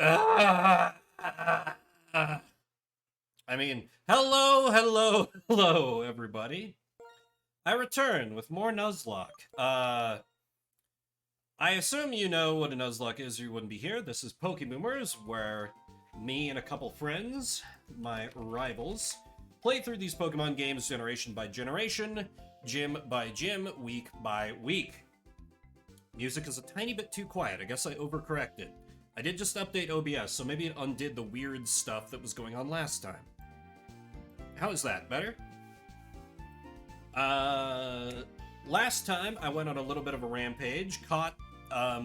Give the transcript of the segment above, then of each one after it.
I mean, hello, everybody. I return with more Nuzlocke. I assume you know what a Nuzlocke is or you wouldn't be here. This is Pokeboomers, where me and a couple friends, my rivals, play through these Pokemon games generation by generation, gym by gym, week by week. Music is a tiny bit too quiet. I guess I overcorrected. I did just update OBS, so maybe it undid the weird stuff that was going on last time. How is that? Better? Last time I went on a little bit of a rampage, caught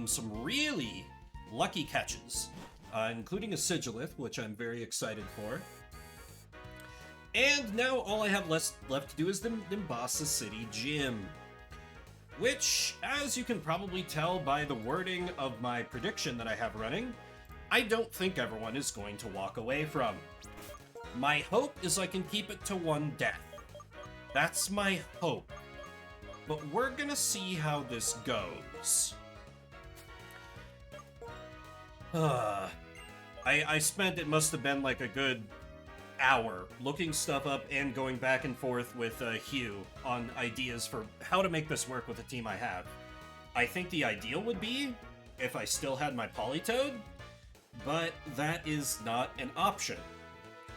some really lucky catches, including a Sigilith, which I'm very excited for. And now all I have left to do is the Nimbasa City Gym, which, as you can probably tell by the wording of my prediction that I have running, I don't think everyone is going to walk away from. My hope is I can keep it to one death. That's my hope. But we're gonna see how this goes. I spent, it must have been like a good hour looking stuff up and going back and forth with Hugh on ideas for how to make this work with the team I have. I think the ideal would be if I still had my Politoed, but that is not an option.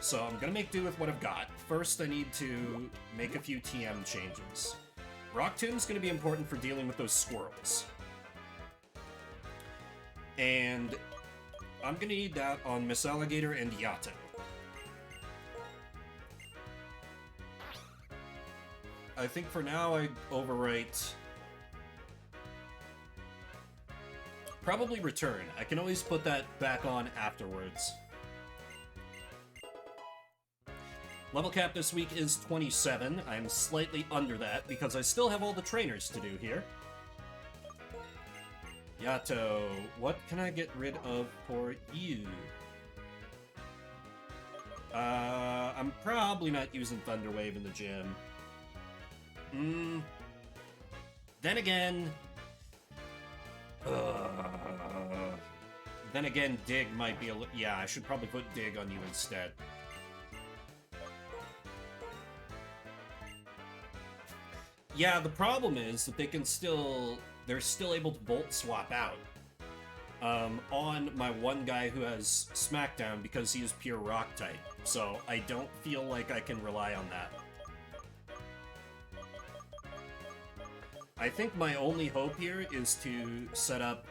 So I'm gonna make do with what I've got. First, I need to make a few TM changes. Rock Tomb's gonna be important for dealing with those squirrels. And I'm gonna need that on Miss Alligator and Yato. I think for now I overwrite... Probably Return. I can always put that back on afterwards. Level cap this week is 27. I'm slightly under that because I still have all the trainers to do here. Yato, what can I get rid of for you? I'm probably not using Thunder Wave in the gym. Then again... Dig might be a little... Yeah, I should probably put Dig on you instead. Yeah, the problem is that they're still able to Volt Swap out on my one guy who has Smackdown because he is pure Rock type. So I don't feel like I can rely on that. I think my only hope here is to set up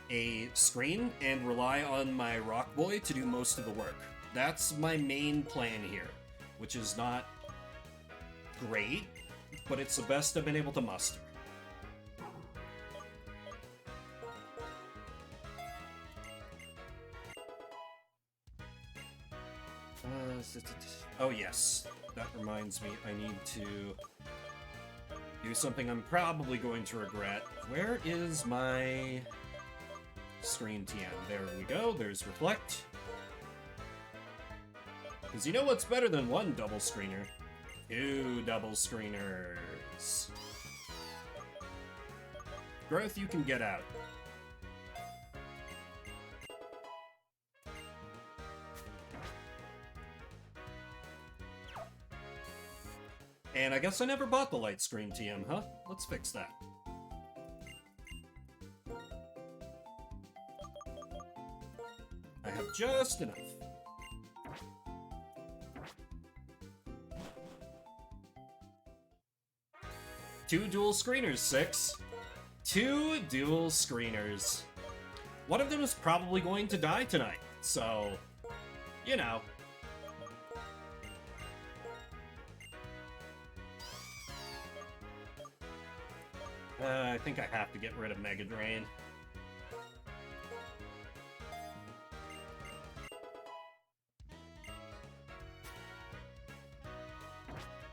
a screen and rely on my Rock Boy to do most of the work. That's my main plan here, which is not great, but it's the best I've been able to muster. Oh yes, that reminds me, I need to do something I'm probably going to regret. Where is my screen TM? There we go, there's Reflect. Because you know what's better than one double screener? 2 double screeners. Growth you can get out. And I guess I never bought the light screen TM, huh? Let's fix that. I have just enough. Two dual screeners, 6. 2 dual screeners. One of them is probably going to die tonight, so, you know. I think I have to get rid of Mega Drain.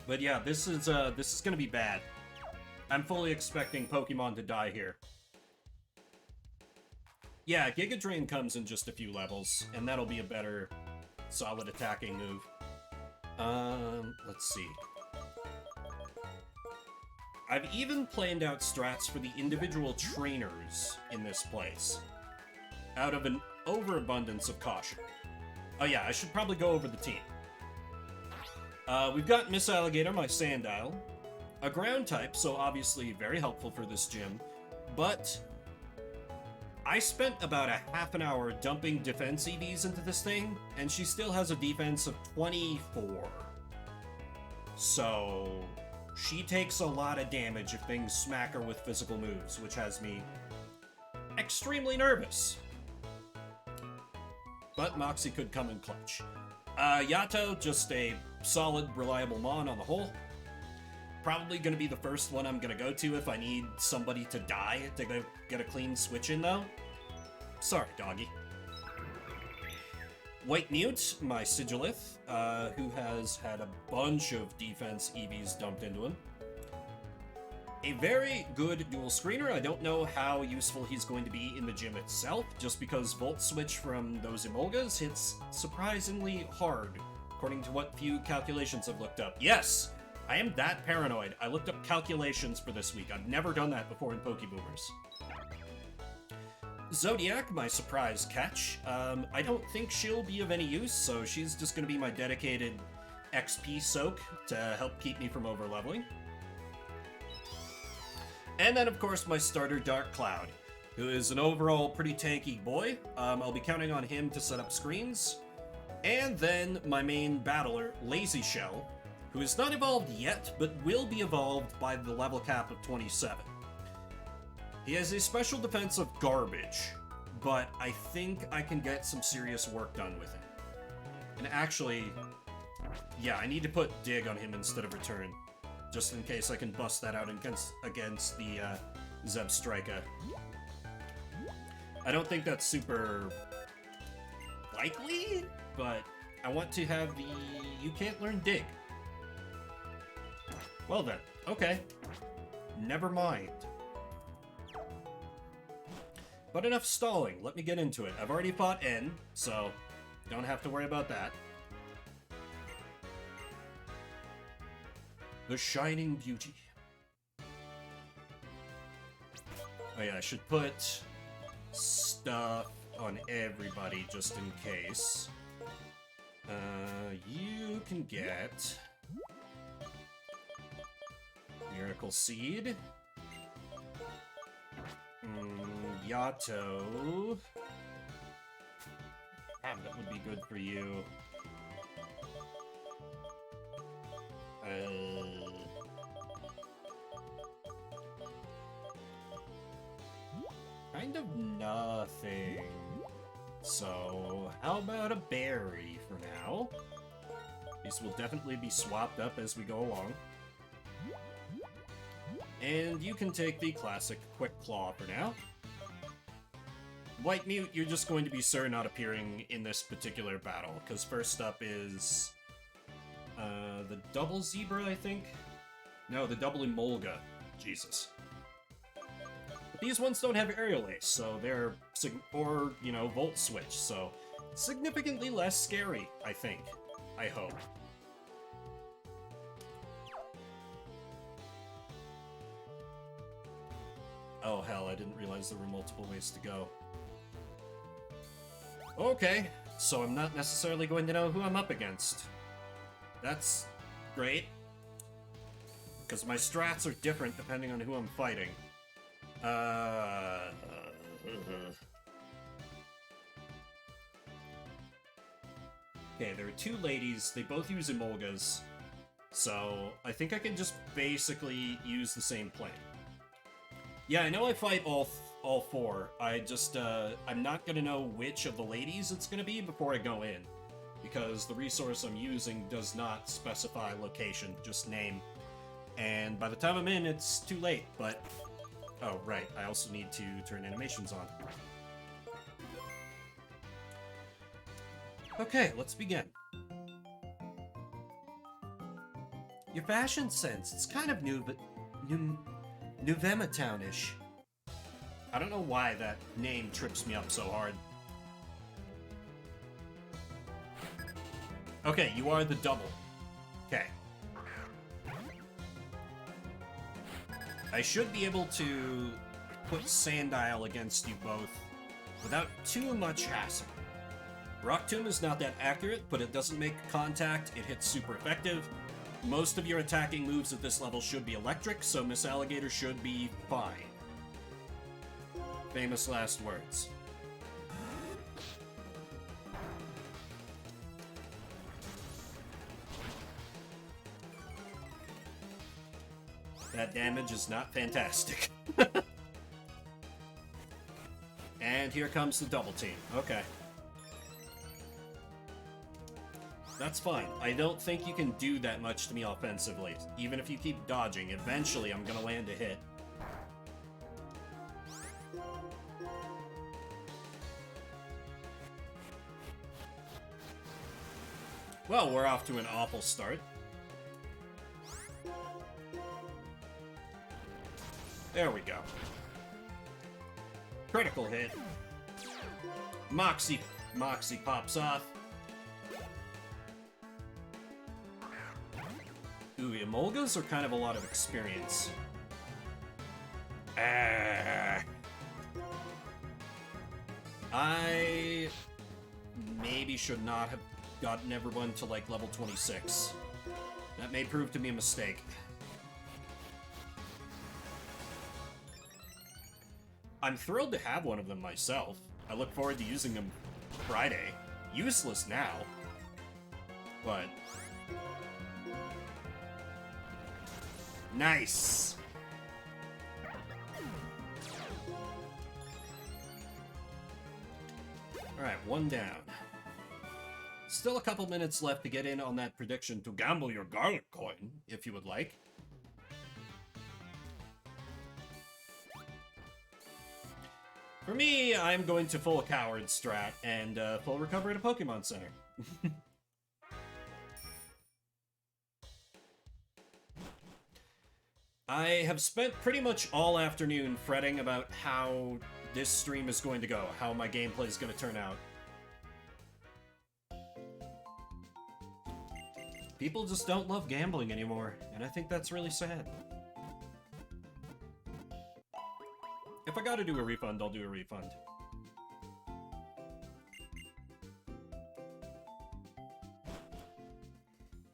But yeah, this is gonna be bad. I'm fully expecting Pokemon to die here. Yeah, Giga Drain comes in just a few levels, and that'll be a better, solid attacking move. Let's see. I've even planned out strats for the individual trainers in this place. Out of overabundance of caution. Oh yeah, I should probably go over the team. We've got Miss Alligator, my Sandile. A ground type, so obviously very helpful for this gym. But I spent about a half an hour dumping defense EVs into this thing, and she still has a defense of 24. So she takes a lot of damage if things smack her with physical moves, which has me extremely nervous. But Moxie could come in clutch. Yato, just a solid, reliable Mon on the whole. Probably going to be the first one I'm going to go to if I need somebody to die to get a clean switch in, though. Sorry, doggy. White Mute, my Sigilith, who has had a bunch of defense EVs dumped into him. A very good dual screener. I don't know how useful he's going to be in the gym itself, just because Volt Switch from those Emolgas hits surprisingly hard, according to what few calculations I've looked up. Yes! I am that paranoid. I looked up calculations for this week. I've never done that before in Pokeboomers. Zodiac, my surprise catch. I don't think she'll be of any use, so she's just going to be my dedicated XP soak to help keep me from overleveling. And then, of course, my starter Dark Cloud, who is an overall pretty tanky boy. I'll be counting on him to set up screens. And then my main battler, Lazy Shell, who is not evolved yet, but will be evolved by the level cap of 27. He has a special defense of garbage, but I think I can get some serious work done with it. And actually, yeah, I need to put Dig on him instead of Return, just in case I can bust that out against the Zebstrika. I don't think that's super likely, but I want to have the You Can't Learn Dig. Well then, okay. Never mind. But enough stalling, let me get into it. I've already fought N, so don't have to worry about that. The Shining Beauty. Oh yeah, I should put stuff on everybody just in case. You can get Miracle Seed. Yato. That would be good for you. Kind of nothing. So, how about a berry for now? These will definitely be swapped up as we go along. And you can take the classic Quick Claw for now. White Mute, you're just going to be Sir not appearing in this particular battle, because first up is the double Zebra, I think? No, the double Emolga. Jesus. But these ones don't have Aerial Ace, so they're, or, you know, Volt Switch, so significantly less scary, I think. I hope. Oh hell, I didn't realize there were multiple ways to go. Okay, so I'm not necessarily going to know who I'm up against. That's great. Because my strats are different depending on who I'm fighting. Okay, there are two ladies, they both use Emolgas. So, I think I can just basically use the same plan. Yeah, I know I fight all four. I just, I'm not gonna know which of the ladies it's gonna be before I go in. Because the resource I'm using does not specify location, just name. And by the time I'm in, it's too late, but... Oh, right, I also need to turn animations on. Okay, let's begin. Your fashion sense, it's kind of new, but... Nuvema-town-ish. I don't know why that name trips me up so hard. Okay, you are the double. Okay. I should be able to put Sandile against you both without too much hassle. Rock Tomb is not that accurate, but it doesn't make contact, it hits super effective. Most of your attacking moves at this level should be electric, so Miss Alligator should be fine. Famous last words. That damage is not fantastic. And here comes the double team. Okay. That's fine. I don't think you can do that much to me offensively. Even if you keep dodging, eventually I'm gonna land a hit. Well, we're off to an awful start. There we go. Critical hit. Moxie pops off. Ooh, Emolgas are kind of a lot of experience. I maybe should not have gotten everyone to like level 26. That may prove to be a mistake. I'm thrilled to have one of them myself. I look forward to using them Friday. Useless now, but nice. Alright, one down. Still a couple minutes left to get in on that prediction to gamble your garlic coin, if you would like. For me, I'm going to full coward strat and full recover at a Pokemon Center. I have spent pretty much all afternoon fretting about how this stream is going to go, how my gameplay is going to turn out. People just don't love gambling anymore, and I think that's really sad. If I gotta do a refund, I'll do a refund.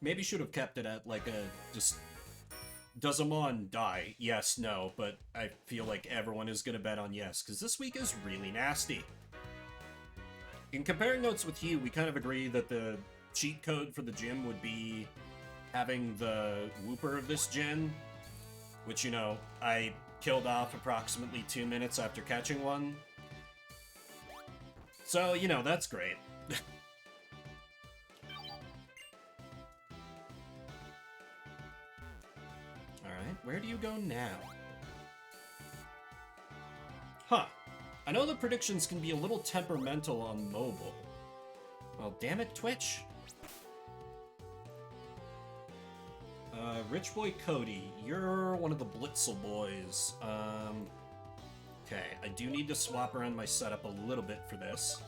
Maybe should have kept it at like a just... Does Amon die? Yes, no, but I feel like everyone is gonna bet on yes, because this week is really nasty. In comparing notes with Hugh, we kind of agree that the cheat code for the gym would be having the Wooper of this gen, which, you know, I killed off approximately 2 minutes after catching one. So, you know, that's great. Alright, where do you go now? Huh. I know the predictions can be a little temperamental on mobile. Well, damn it, Twitch. Rich Boy Cody, you're one of the Blitzel boys. Okay, I do need to swap around my setup a little bit for this.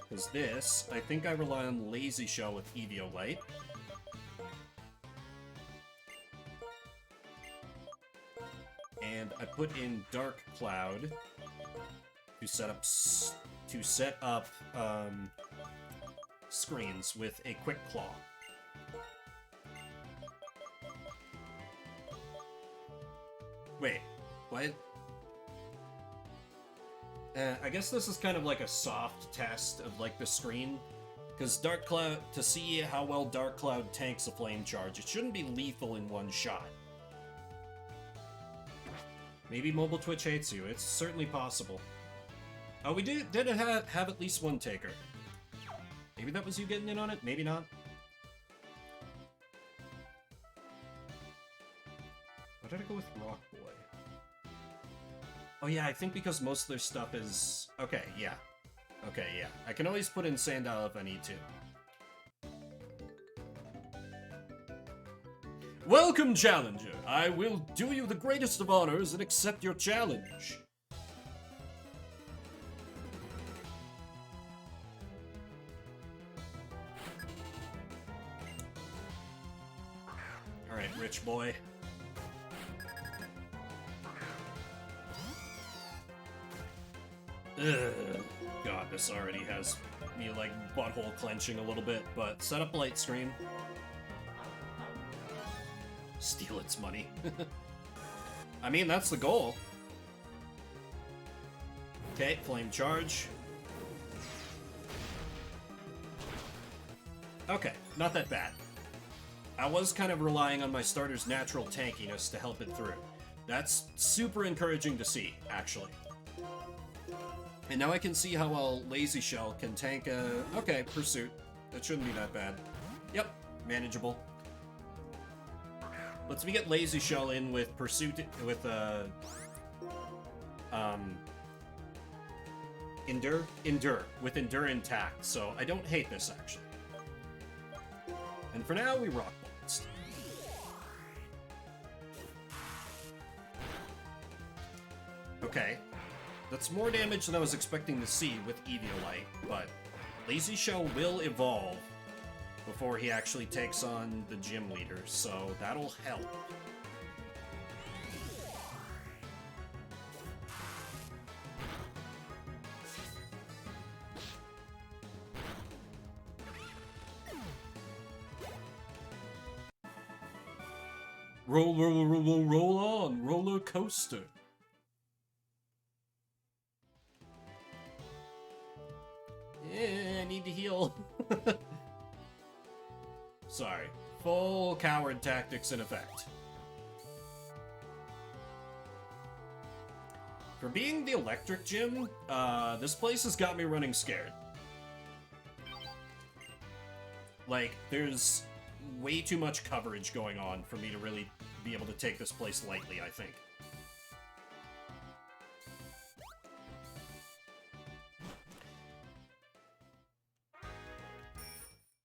Because this, I think I rely on Lazy Shell with Eviolite. And I put in Dark Cloud to set up screens with a Quick Claw. Wait, what? I guess this is kind of like a soft test of like the screen, because Dark Cloud, to see how well Dark Cloud tanks a flame charge, it shouldn't be lethal in one shot. Maybe mobile Twitch hates you. It's certainly possible. Oh, we did have at least one taker. Maybe that was you getting in on it, maybe not. Why did I go with Rock Boy? Oh yeah, I think because most of their stuff is... Okay, yeah. Okay, yeah. I can always put in Sandile if I need to. Welcome, Challenger! I will do you the greatest of honors and accept your challenge. Alright, Rich Boy. Ugh. God, this already has me, like, butthole clenching a little bit, but set up light stream. Steal its money. I mean, that's the goal. Okay, flame charge. Okay, not that bad. I was kind of relying on my starter's natural tankiness to help it through. That's super encouraging to see, actually. And now I can see how well Lazy Shell can tank a... Okay, Pursuit. That shouldn't be that bad. Yep, manageable. Let's get Lazy Shell in with Pursuit... with, Endure? Endure. With Endure intact, so I don't hate this, actually. And for now, we Rock Blast. Okay. That's more damage than I was expecting to see with Eviolite, but Lazy Shell will evolve before he actually takes on the gym leader, so that'll help. Roll, roll, roll, roll, roll on, roller coaster. I need to heal. Sorry. Full coward tactics in effect. For being the electric gym, this place has got me running scared. Like, there's way too much coverage going on for me to really be able to take this place lightly, I think.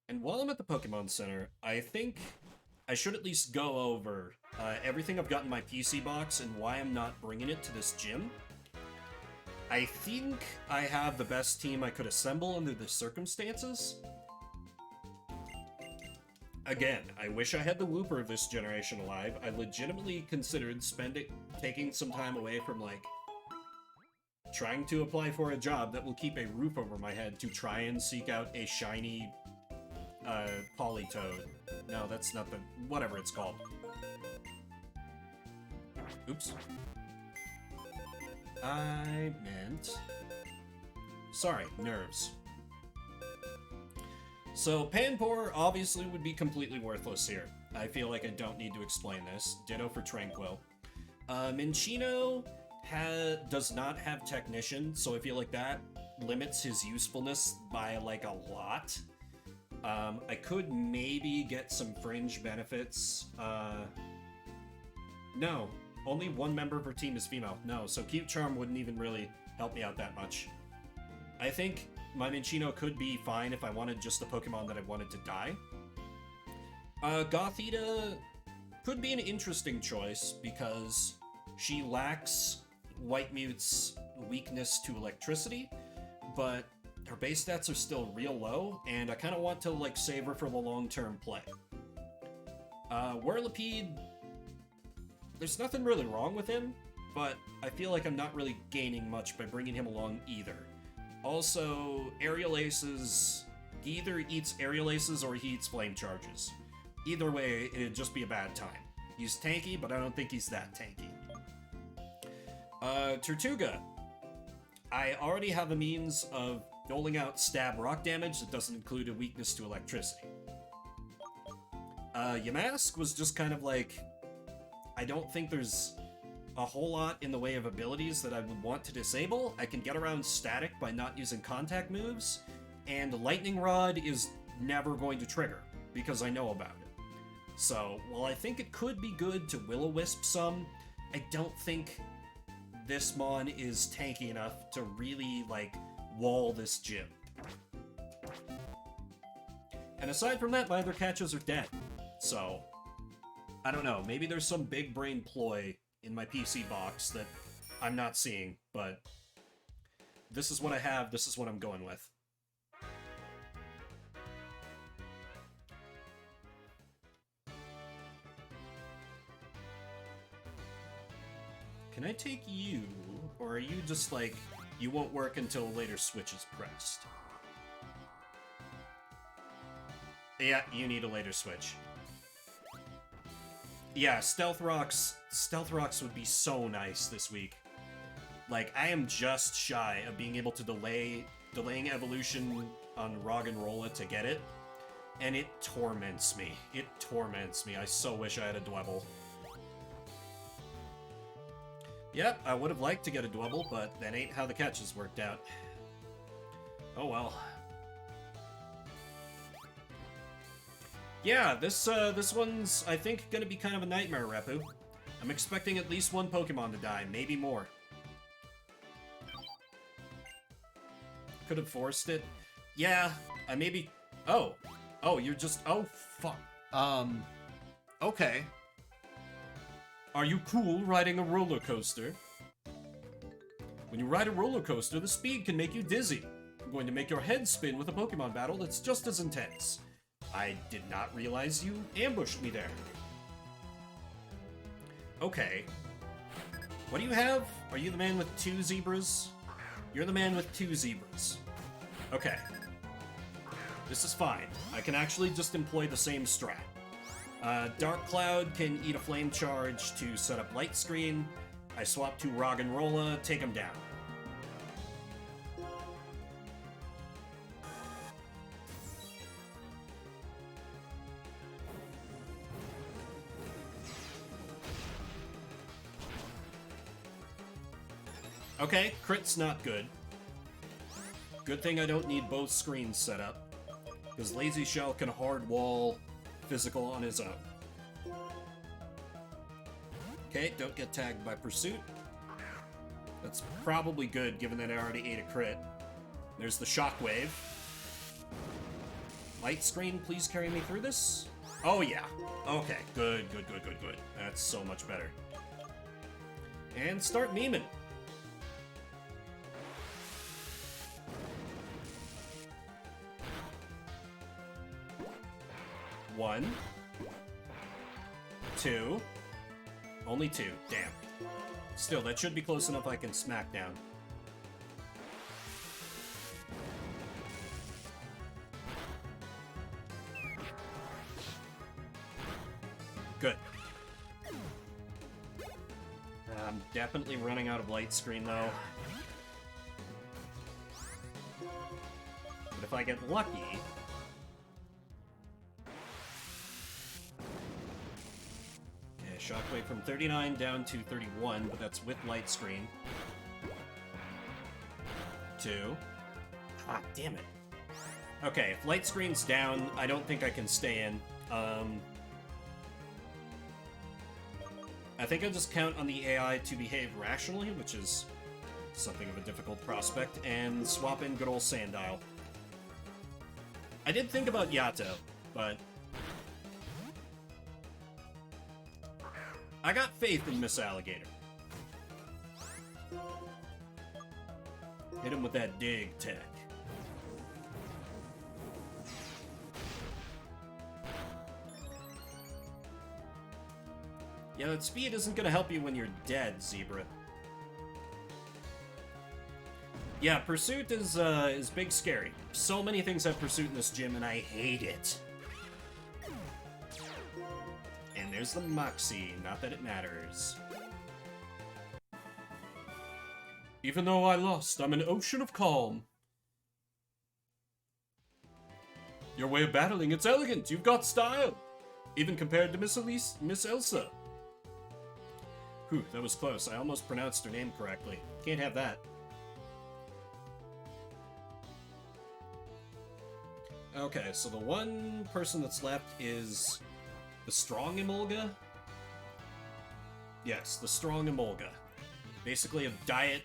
And while I'm at the Pokemon Center, I think I should at least go over everything I've got in my PC box and why I'm not bringing it to this gym. I think I have the best team I could assemble under the circumstances. Again, I wish I had the Wooper of this generation alive. I legitimately considered taking some time away from, like, trying to apply for a job that will keep a roof over my head to try and seek out a shiny, Polytoad. No, that's not the... whatever it's called. Oops. I meant... Sorry, nerves. So, Panpour obviously would be completely worthless here. I feel like I don't need to explain this. Ditto for Tranquil. Minccino does not have Technician, so I feel like that limits his usefulness by, like, a lot. I could maybe get some fringe benefits. No. Only one member of her team is female. No, so Cute Charm wouldn't even really help me out that much. I think my Minccino could be fine if I wanted just the Pokemon that I wanted to die. Gothita could be an interesting choice because she lacks White Mute's weakness to electricity, but her base stats are still real low, and I kind of want to, like, save her for the long-term play. Whirlipede, there's nothing really wrong with him, but I feel like I'm not really gaining much by bringing him along either. Also, Aerial Aces, he either eats Aerial Aces or he eats Flame Charges. Either way, it'd just be a bad time. He's tanky, but I don't think he's that tanky. Tortuga. I already have a means of doling out stab rock damage that doesn't include a weakness to electricity. Yamask was just kind of like... I don't think there's a whole lot in the way of abilities that I would want to disable. I can get around static by not using contact moves, and Lightning Rod is never going to trigger, because I know about it. So, while I think it could be good to Will-O-Wisp some, I don't think this Mon is tanky enough to really, like, wall this gym. And aside from that, my other catches are dead. So, I don't know, maybe there's some big brain ploy in my PC box that I'm not seeing, but this is what I have, this is what I'm going with. Can I take you, or are you just, like, You won't work until a later switch is pressed. Yeah, you need a later switch. Yeah, Stealth Rocks would be so nice this week. Like, I am just shy of being able to delaying evolution on Roggenrola to get it, and it torments me. It torments me. I so wish I had a Dwebble. Yep, I would have liked to get a Dwebble, but that ain't how the catches worked out. Oh well. Yeah, this one's, I think, gonna be kind of a nightmare, Repu. I'm expecting at least one Pokemon to die, maybe more. Could have forced it. Yeah, I maybe... Oh. Oh, you're just... Oh, fuck. Okay. Are you cool riding a roller coaster? When you ride a roller coaster, the speed can make you dizzy. I'm going to make your head spin with a Pokemon battle that's just as intense. I did not realize you ambushed me there. Okay. What do you have? Are you the man with 2 zebras? You're the man with 2 zebras. Okay. This is fine. I can actually just employ the same strat. Dark Cloud can eat a Flame Charge to set up Light Screen. I swap to Roggenrola, take him down. Okay, crit's not good. Good thing I don't need both screens set up, because Lazy Shell can hard wall physical on his own. Okay, don't get tagged by Pursuit. That's probably good, given that I already ate a crit. There's the Shockwave. Light Screen, please carry me through this? Oh yeah. Okay, good. That's so much better. And start memeing. One. 2. Only 2. Damn. Still, that should be close enough I can smack down. Good. I'm definitely running out of Light Screen, though. But if I get lucky... Shockwave from 39 down to 31, but that's with Light Screen. 2. Ah, damn it. Okay, if Light Screen's down, I don't think I can stay in. I think I'll just count on the AI to behave rationally, which is something of a difficult prospect, and swap in good old Sandile. I did think about Yato, but... I got faith in Miss Alligator. Hit him with that dig tech. Yeah, that speed isn't gonna help you when you're dead, Zebra. Yeah, Pursuit is big scary. So many things have Pursuit in this gym, and I hate it. And there's the Moxie, not that it matters. Even though I lost, I'm an ocean of calm. Your way of battling, it's elegant, you've got style. Even compared to Miss Elsa. Whew, that was close. I almost pronounced her name correctly. Can't have that. Okay, so the one person that's left is the Strong Emolga? Yes, the Strong Emolga. Basically a diet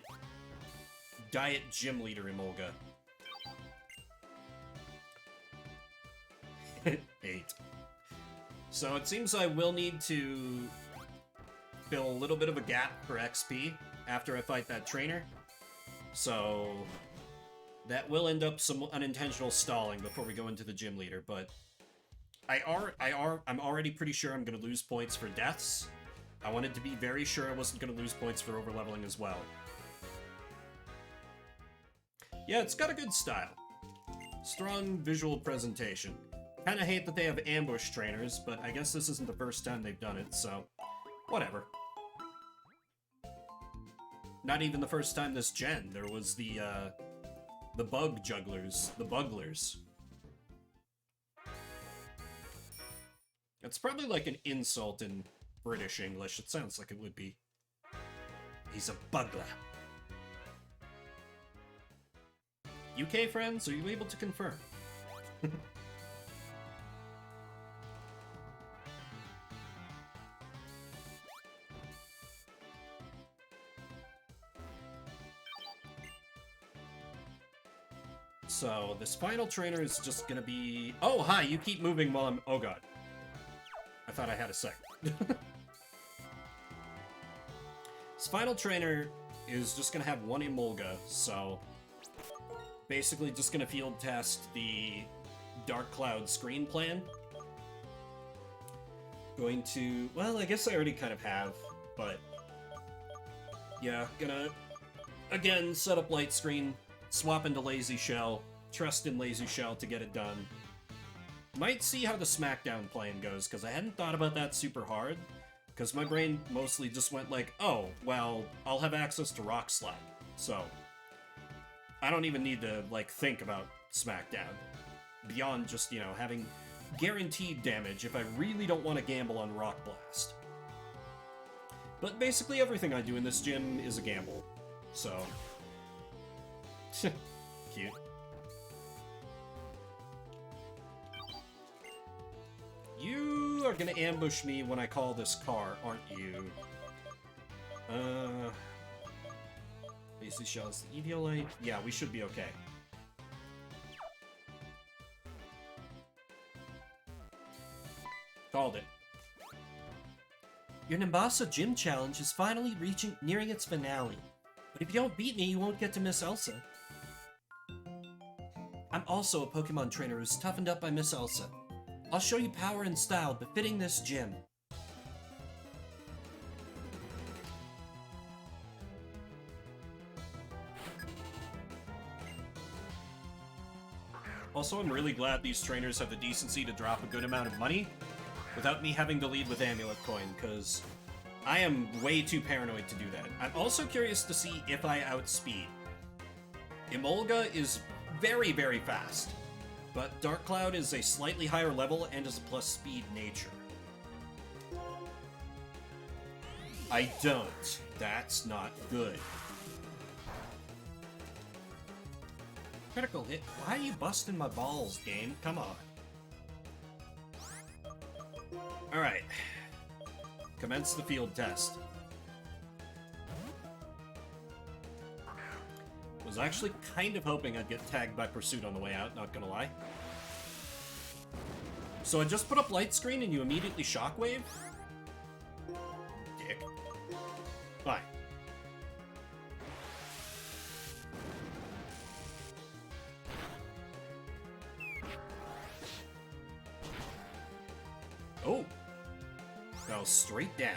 gym leader Emolga. 8. So it seems I will need to fill a little bit of a gap for XP after I fight that trainer. So that will end up some unintentional stalling before we go into the gym leader, but I'm already pretty sure I'm going to lose points for deaths. I wanted to be very sure I wasn't going to lose points for overleveling as well. Yeah, it's got a good style. Strong visual presentation. Kinda hate that they have ambush trainers, but I guess this isn't the first time they've done it, so whatever. Not even the first time this gen. There was the bug jugglers, the buglers. It's probably like an insult in British English. It sounds like it would be. He's a bugler. UK friends, are you able to confirm? So, this final trainer is just gonna be... Oh, hi, you keep moving while I'm... Oh, God. I thought I had a sec. This final trainer is just gonna have one Emolga, so... Basically just gonna field test the Dark Cloud screen plan. Going to... Well, I guess I already kind of have, but... Yeah, gonna... Again, set up light screen, swap into Lazy Shell, trust in Lazy Shell to get it done. Might see how the Smackdown plan goes, because I hadn't thought about that super hard, because my brain mostly just went like, oh, well, I'll have access to Rock Slide, so I don't even need to, like, think about Smackdown, beyond just, you know, having guaranteed damage if I really don't want to gamble on Rock Blast. But basically everything I do in this gym is a gamble, so... Cute. You are gonna ambush me when I call this car, aren't you? Lazy Shells, the Eviolite. Yeah, we should be okay. Called it. Your Nimbasa Gym challenge is finally nearing its finale. But if you don't beat me, you won't get to Miss Elsa. I'm also a Pokemon trainer who's toughened up by Miss Elsa. I'll show you power and style befitting this gym. Also, I'm really glad these trainers have the decency to drop a good amount of money without me having to lead with Amulet Coin, because I am way too paranoid to do that. I'm also curious to see if I outspeed. Emolga is very, very fast, but Dark Cloud is a slightly higher level and is a plus speed nature. I don't. That's not good. Critical hit. Why are you busting my balls, game? Come on. Alright. Commence the field test. Was actually kind of hoping I'd get tagged by Pursuit on the way out, not gonna lie. So I just put up light screen and you immediately shockwave? Dick. Fine. Oh! Fell straight down.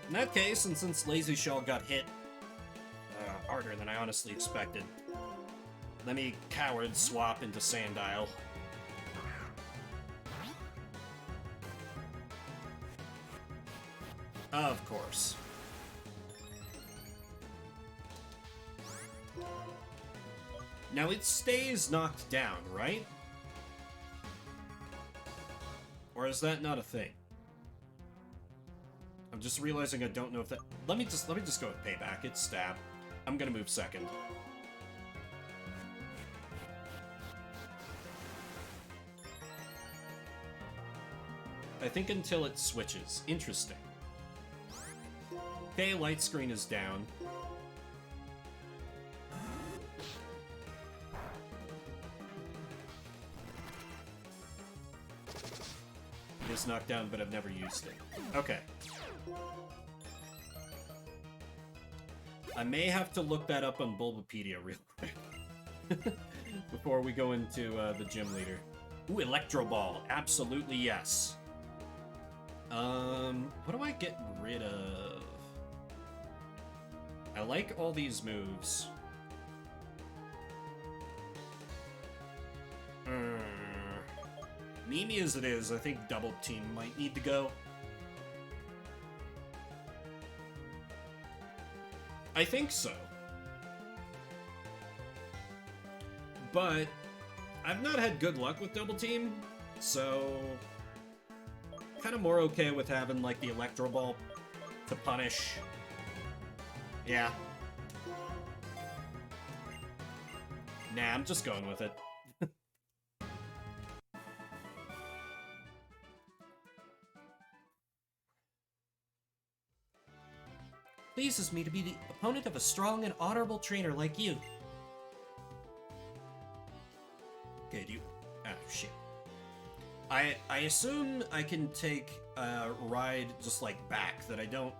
In that case, and since Lazy Shell got hit harder than I honestly expected, let me coward swap into Sandile. Of course. Now it stays knocked down, right? Or is that not a thing? I'm just realizing I don't know if that... Let me just go with Payback. It's stab. I'm gonna move second. I think until it switches. Interesting. Okay, light screen is down. It is knocked down, but I've never used it. Okay. I may have to look that up on Bulbapedia real quick. Before we go into the gym leader. Ooh, Electro Ball. Absolutely yes. What do I get rid of? I like all these moves. Memey as it is, I think Double Team might need to go. I think so. But I've not had good luck with Double Team, so kind of more okay with having, like, the Electro Ball to punish. Yeah. Nah, I'm just going with it. Pleases me to be the opponent of a strong and honorable trainer like you. Okay, do you... Ah, shit. I assume I can take a ride just, like, back, that I don't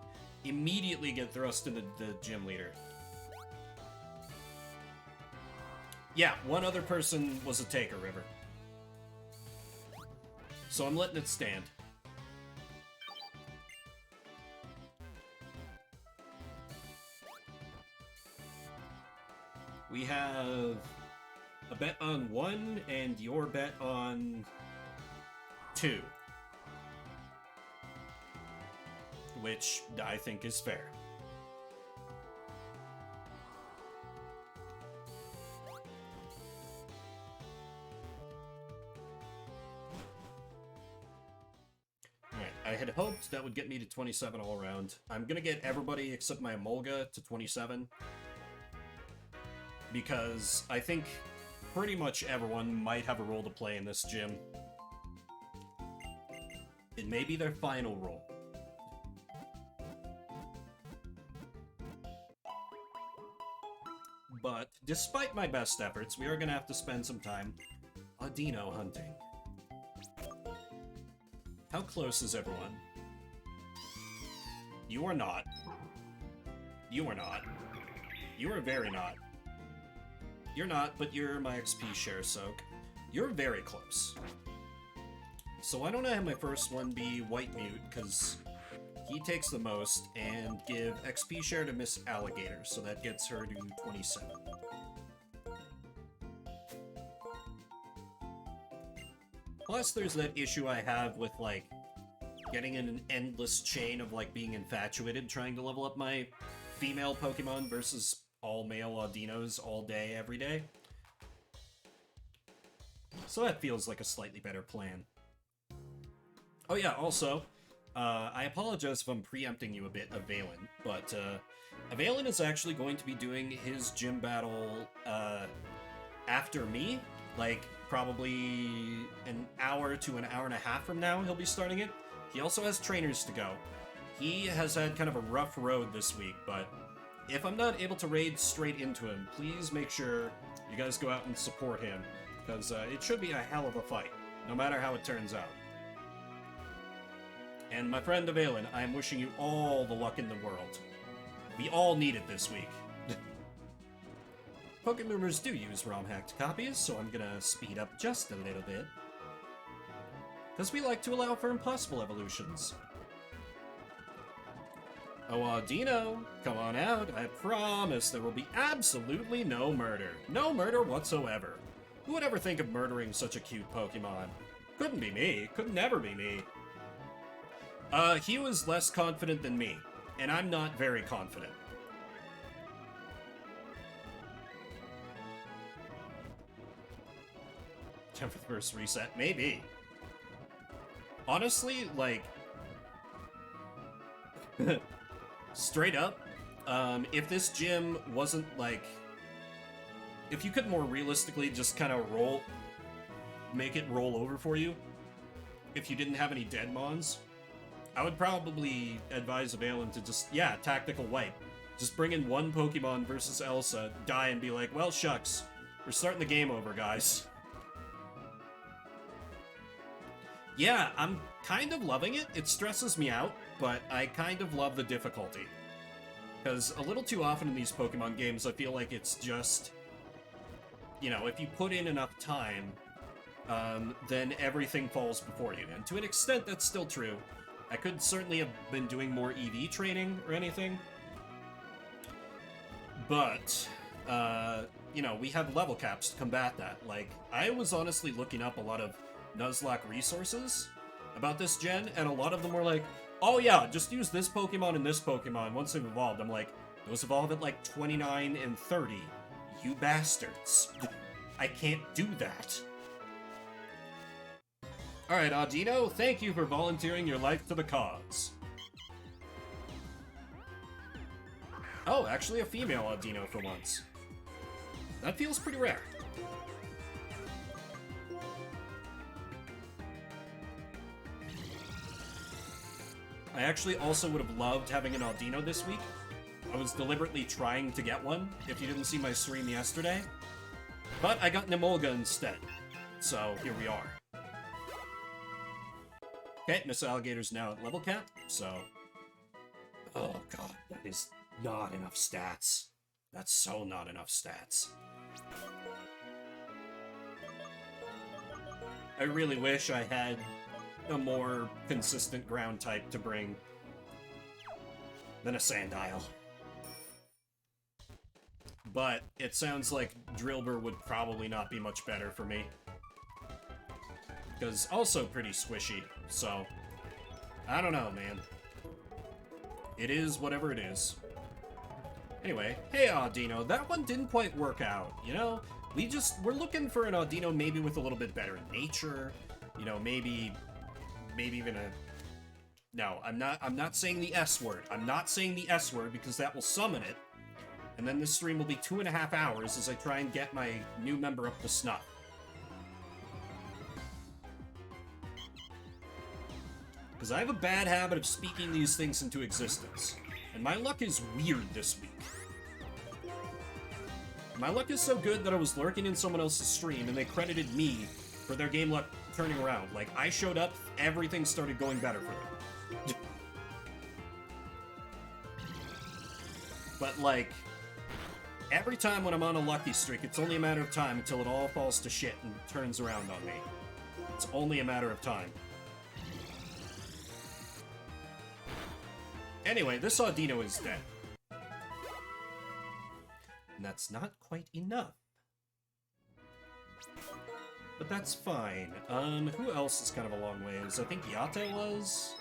immediately get thrust into the gym leader. Yeah, one other person was a taker, River. So I'm letting it stand. We have a bet on 1 and your bet on 2. Which I think is fair. Alright, I had hoped that would get me to 27 all around. I'm gonna get everybody except my Emolga to 27. Because I think pretty much everyone might have a role to play in this gym. It may be their final role. But despite my best efforts, we are going to have to spend some time Audino hunting. How close is everyone? You are not. You are not. You are very not. You're not, but you're my XP share soak. You're very close. So why don't I have my first one be White Mute, because he takes the most, and give XP share to Miss Alligator, so that gets her to 27. Plus, there's that issue I have with, like, getting in an endless chain of, like, being infatuated trying to level up my female Pokemon versus all male Audinos all day, every day. So that feels like a slightly better plan. Oh yeah, also, I apologize if I'm preempting you a bit, Avalan, but Avalan is actually going to be doing his gym battle after me, like probably an hour to an hour and a half from now he'll be starting it. He also has trainers to go. He has had kind of a rough road this week, but if I'm not able to raid straight into him, please make sure you guys go out and support him, because it should be a hell of a fight, no matter how it turns out. And my friend Avalan, I am wishing you all the luck in the world. We all need it this week. Pokeboomers do use ROM-hacked copies, so I'm gonna speed up just a little bit. Because we like to allow for impossible evolutions. Oh, Audino, come on out. I promise there will be absolutely no murder. No murder whatsoever. Who would ever think of murdering such a cute Pokemon? Couldn't be me. Could never be me. He was less confident than me, and I'm not very confident. Time for the first reset? Maybe. Honestly, like... straight up, if this gym wasn't, like... If you could more realistically just kind of make it roll over for you, if you didn't have any dead mons, I would probably advise Avalan to just, yeah, tactical wipe. Just bring in one Pokemon versus Elsa, die, and be like, well, shucks. We're starting the game over, guys. Yeah, I'm kind of loving it. It stresses me out, but I kind of love the difficulty. Because a little too often in these Pokemon games, I feel like it's just... You know, if you put in enough time, then everything falls before you. And to an extent, that's still true. I could certainly have been doing more EV training or anything. But, you know, we have level caps to combat that. Like, I was honestly looking up a lot of Nuzlocke resources about this gen, and a lot of them were like, oh yeah, just use this Pokemon and this Pokemon once they've evolved. I'm like, those evolve at like 29 and 30. You bastards. I can't do that. Alright, Audino, thank you for volunteering your life to the cause. Oh, actually a female Audino for once. That feels pretty rare. I actually also would have loved having an Audino this week. I was deliberately trying to get one, if you didn't see my stream yesterday. But I got Nimolga instead. So, here we are. Okay, Miss Alligator's now at level cap, so... Oh god, that is not enough stats. That's so not enough stats. I really wish I had a more consistent ground type to bring than a Sandile. But it sounds like Drillbur would probably not be much better for me. Because also pretty squishy, so... I don't know, man. It is whatever it is. Anyway, hey Audino, that one didn't quite work out, you know? We're looking for an Audino maybe with a little bit better nature, you know, maybe even a... No, I'm not saying the S word. I'm not saying the S word because that will summon it. And then this stream will be 2.5 hours as I try and get my new member up to snuff. Because I have a bad habit of speaking these things into existence. And my luck is weird this week. My luck is so good that I was lurking in someone else's stream and they credited me for their game luck turning around. Like, I showed up, everything started going better for them. But, like, every time when I'm on a lucky streak, it's only a matter of time until it all falls to shit and turns around on me. It's only a matter of time. Anyway, this Audino is dead. And that's not quite enough. But that's fine. Who else is kind of a long ways? I think Yato was?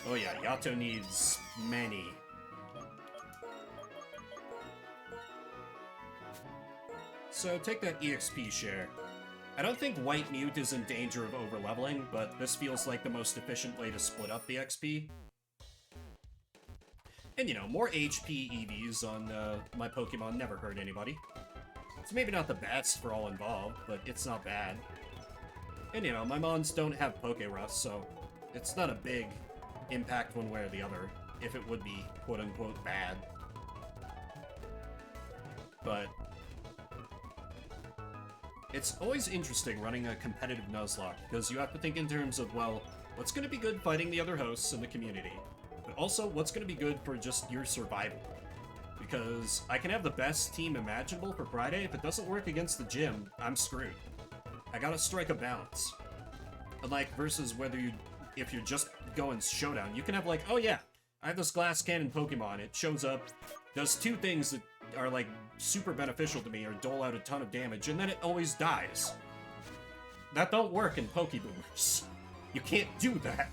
Oh yeah, Yato needs many. So take that EXP share. I don't think White Mute is in danger of overleveling, but this feels like the most efficient way to split up the XP. And you know, more HP EVs on my Pokemon never hurt anybody. It's maybe not the best for all involved, but it's not bad. And you know, my Mons don't have Pokerust, so it's not a big impact one way or the other, if it would be quote-unquote bad. But it's always interesting running a competitive Nuzlocke, because you have to think in terms of, well, what's going to be good fighting the other hosts in the community? But also, what's going to be good for just your survival? Because I can have the best team imaginable for Friday, if it doesn't work against the gym, I'm screwed. I gotta strike a balance. Unlike versus if you're just going showdown, you can have like, oh yeah, I have this glass cannon Pokemon, it shows up, does two things that are like super beneficial to me or dole out a ton of damage, and then it always dies. That don't work in Pokeboomers. You can't do that.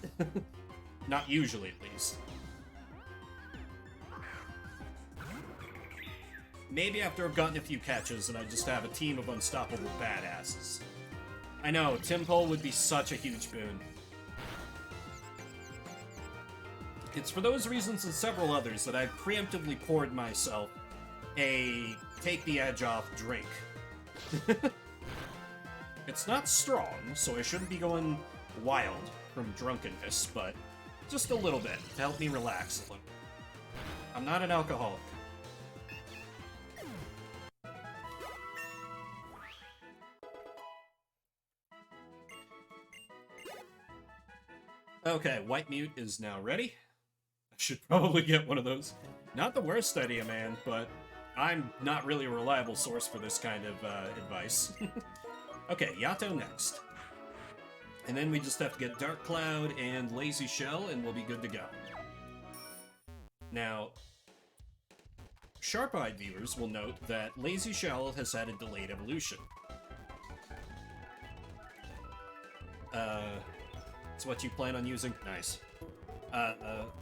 Not usually, at least. Maybe after I've gotten a few catches and I just have a team of unstoppable badasses. I know, Timpole would be such a huge boon. It's for those reasons and several others that I've preemptively poured myself a take the edge off drink. It's not strong, so I shouldn't be going wild from drunkenness, but just a little bit to help me relax a little. I'm not an alcoholic. Okay, White Mute is now ready. I should probably get one of those. Not the worst idea, man, but I'm not really a reliable source for this kind of advice. Okay, Yato next. And then we just have to get Dark Cloud and Lazy Shell, and we'll be good to go. Now, sharp-eyed viewers will note that Lazy Shell has had a delayed evolution. It's what you plan on using? Nice.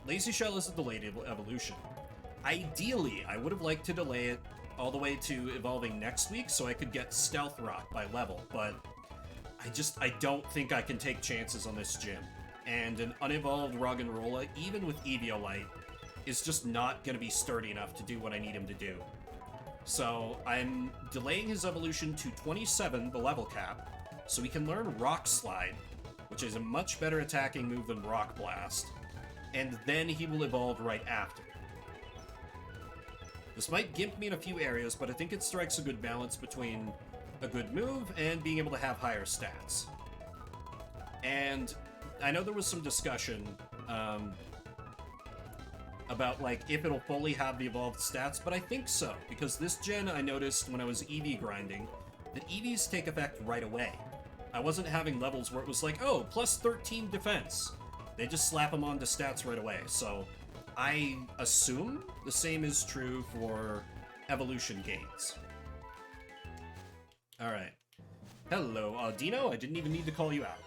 Lazy Shell is a delayed evolution. Ideally, I would have liked to delay it all the way to evolving next week so I could get Stealth Rock by level, but I don't think I can take chances on this gym. And an unevolved Roggenrola, even with Eviolite, is just not going to be sturdy enough to do what I need him to do. So I'm delaying his evolution to 27, the level cap, so he can learn Rock Slide, which is a much better attacking move than Rock Blast, and then he will evolve right after. This might gimp me in a few areas, but I think it strikes a good balance between a good move and being able to have higher stats. And I know there was some discussion about, like, if it'll fully have the evolved stats, but I think so, because this gen I noticed when I was EV grinding that EVs take effect right away. I wasn't having levels where it was like, oh, plus 13 defense. They just slap them onto stats right away, so I assume the same is true for evolution gains. Alright. Hello, Dino, I didn't even need to call you out.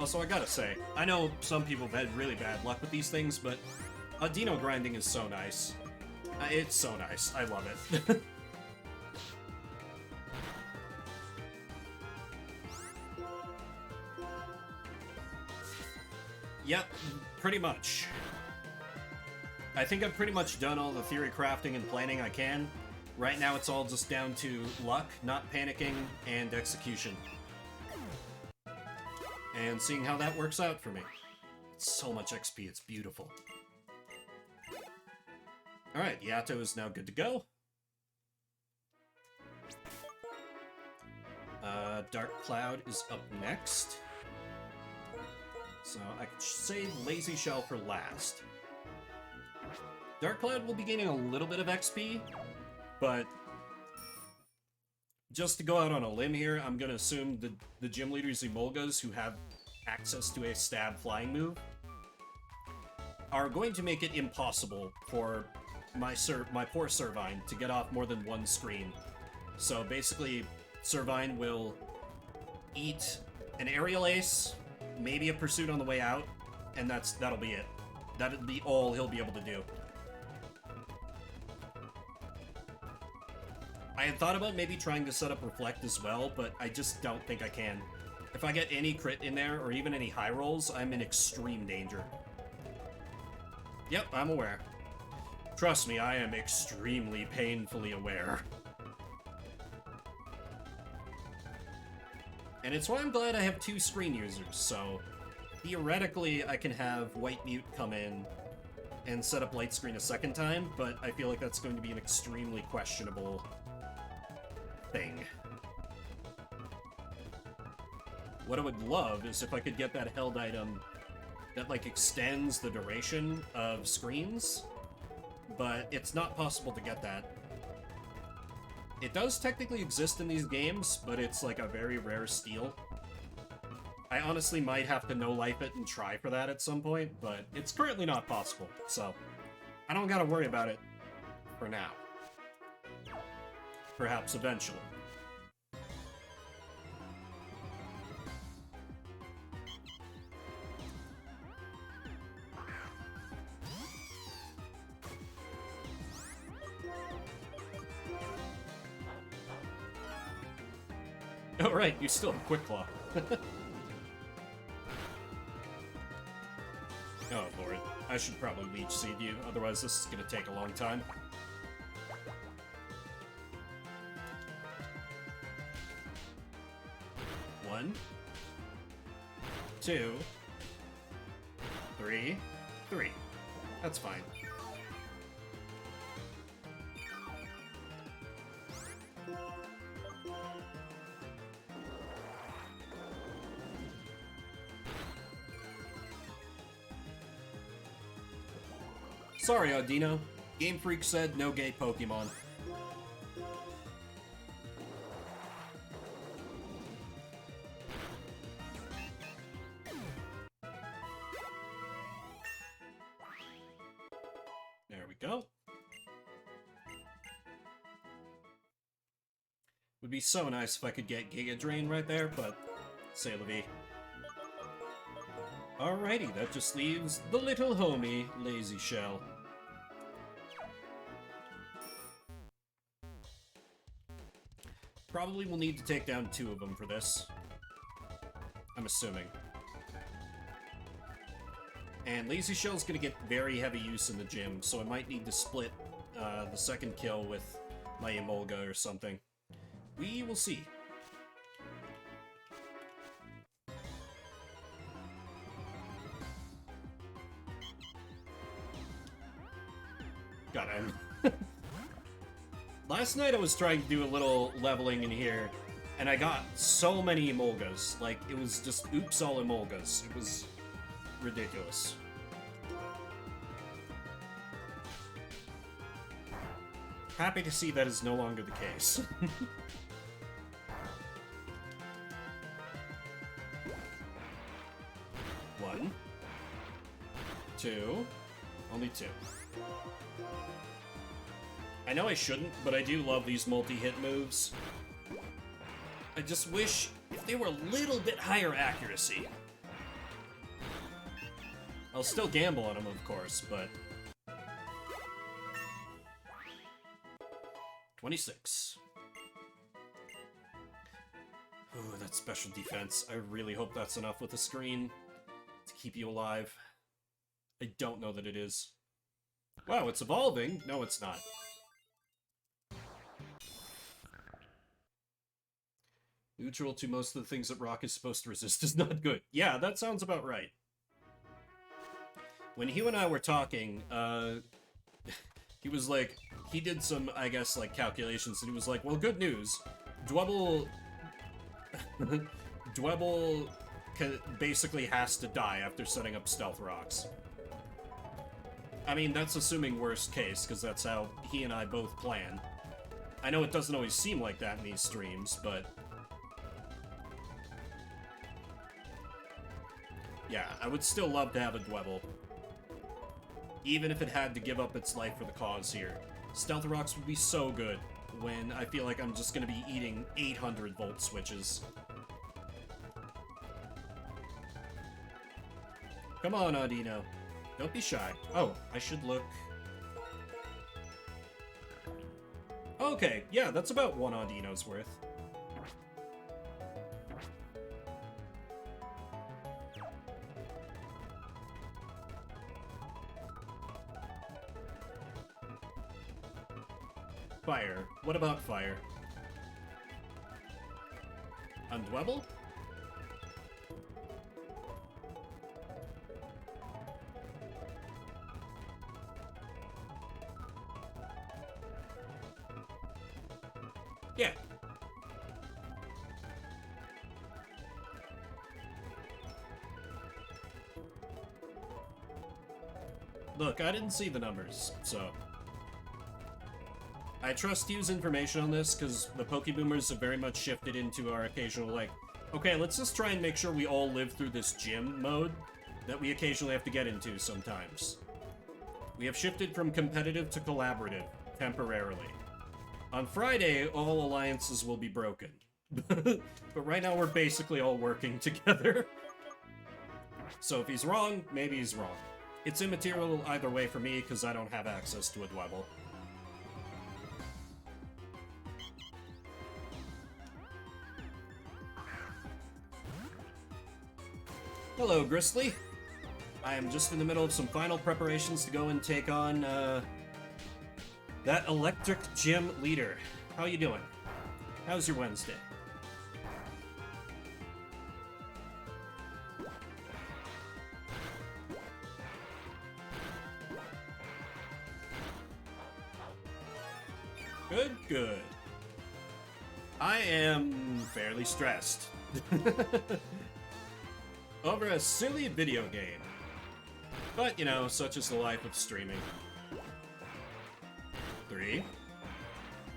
Also, I gotta say, I know some people have had really bad luck with these things, but Dino grinding is so nice. It's so nice. I love it. Yep, pretty much. I think I've pretty much done all the theory crafting and planning I can. Right now it's all just down to luck, not panicking, and execution. And seeing how that works out for me. It's so much XP, it's beautiful. Alright, Yato is now good to go. Dark Cloud is up next. So I could save Lazy Shell for last. Dark Cloud will be gaining a little bit of XP, but just to go out on a limb here, I'm gonna assume the gym leaders Emolgas who have access to a stab flying move are going to make it impossible for my poor Servine to get off more than one screen. So basically, Servine will eat an aerial ace, maybe a pursuit on the way out, and that'll be it. That'll be all he'll be able to do. I had thought about maybe trying to set up Reflect as well, but I just don't think I can. If I get any crit in there, or even any high rolls, I'm in extreme danger. Yep, I'm aware. Trust me, I am extremely painfully aware. And it's why I'm glad I have two screen users, so theoretically I can have White Mute come in and set up Light Screen a second time, but I feel like that's going to be an extremely questionable thing. What I would love is if I could get that held item that, like, extends the duration of screens, but it's not possible to get that. It does technically exist in these games, but it's like a very rare steal. I honestly might have to no-life it and try for that at some point, but it's currently not possible, so I don't gotta worry about it for now. Perhaps eventually. Oh, right, you still have Quick Claw. Oh, Lord. I should probably Leech Seed you, otherwise this is gonna take a long time. One, two, three. That's fine. Sorry, Audino. Game Freak said no gay Pokemon. There we go. Would be so nice if I could get Giga Drain right there, but c'est la vie. Alrighty, that just leaves the little homie, Lazy Shell. Probably will need to take down 2 of them for this. I'm assuming. And Lazy Shell's gonna get very heavy use in the gym, so I might need to split the second kill with my Emolga or something. We will see. God, Last night I was trying to do a little leveling in here, and I got so many Emolgas. Like, it was just oops all Emolgas. It was ridiculous. Happy to see that is no longer the case. One. 2. Only 2. I know I shouldn't, but I do love these multi-hit moves. I just wish if they were a little bit higher accuracy. I'll still gamble on them, of course, but... 26. Ooh, that special defense. I really hope that's enough with the screen to keep you alive. I don't know that it is. Wow, it's evolving. No, it's not. Neutral to most of the things that rock is supposed to resist is not good. Yeah, that sounds about right. When Hugh and I were talking, he was like, he did some, I guess, like, calculations, and he was like, well, good news. Dwebble... Dwebble basically has to die after setting up stealth rocks. I mean, that's assuming worst case, because that's how he and I both plan. I know it doesn't always seem like that in these streams, but... yeah, I would still love to have a Dwebble. Even if it had to give up its life for the cause here. Stealth Rocks would be so good when I feel like I'm just gonna be eating 800 volt switches. Come on, Audino. Don't be shy. Oh, I should look... okay, yeah, that's about 1 Audino's worth. Fire. What about fire? Undwebble? Yeah. Look, I didn't see the numbers, so... I trust Hugh's information on this, because the Pokeboomers have very much shifted into our occasional, like, okay, let's just try and make sure we all live through this gym mode that we occasionally have to get into sometimes. We have shifted from competitive to collaborative, temporarily. On Friday, all alliances will be broken. But right now, we're basically all working together. So if he's wrong, maybe he's wrong. It's immaterial either way for me, because I don't have access to a Dwebble. Hello, Gristly. I am just in the middle of some final preparations to go and take on, that electric gym leader. How you doing? How's your Wednesday? Good, good. I am fairly stressed. Over a silly video game. But, you know, such is the life of streaming. 3,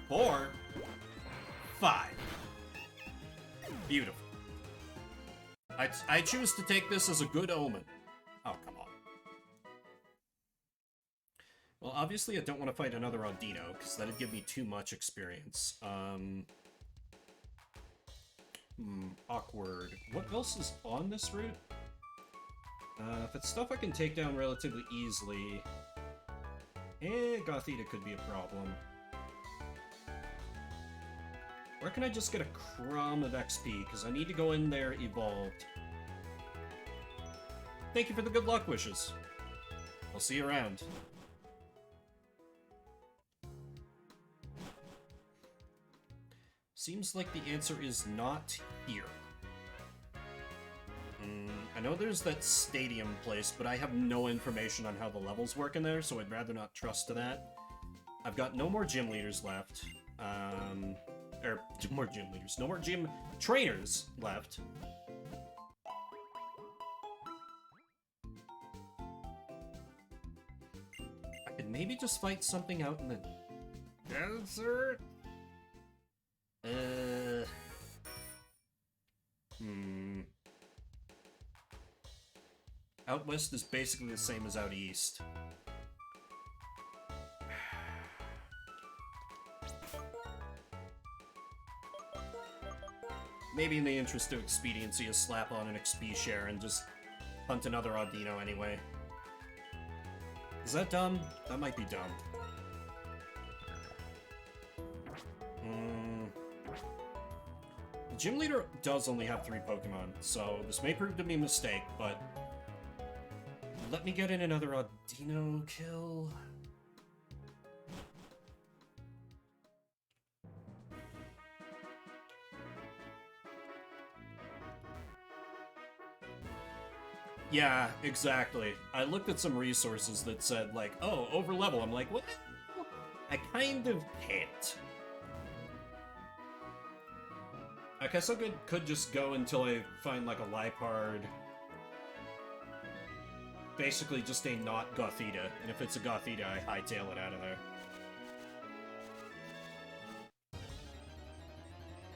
4, 5. Beautiful. I choose to take this as a good omen. Oh, come on. Well, obviously I don't want to fight another Audino, because that'd give me too much experience. Awkward. What else is on this route? If it's stuff I can take down relatively easily... Gothita could be a problem. Where can I just get a crumb of XP? Because I need to go in there evolved. Thank you for the good luck wishes. I'll see you around. Seems like the answer is not here. I know there's that stadium place, but I have no information on how the levels work in there, so I'd rather not trust to that. I've got no more gym leaders left. More gym leaders. No more gym trainers left. I could maybe just fight something out in the desert? Out west is basically the same as out east. Maybe in the interest of expediency, a slap on an XP share and just hunt another Audino anyway. Is that dumb? That might be dumb. The gym leader does only have 3 Pokemon, so this may prove to be a mistake, but... let me get in another Audino kill. Yeah, exactly. I looked at some resources that said, like, oh, over level. I'm like, what? I kind of can't. I guess I could just go until I find, like, a Lipard. Basically just a not Gothita, and if it's a Gothita, I hightail it out of there.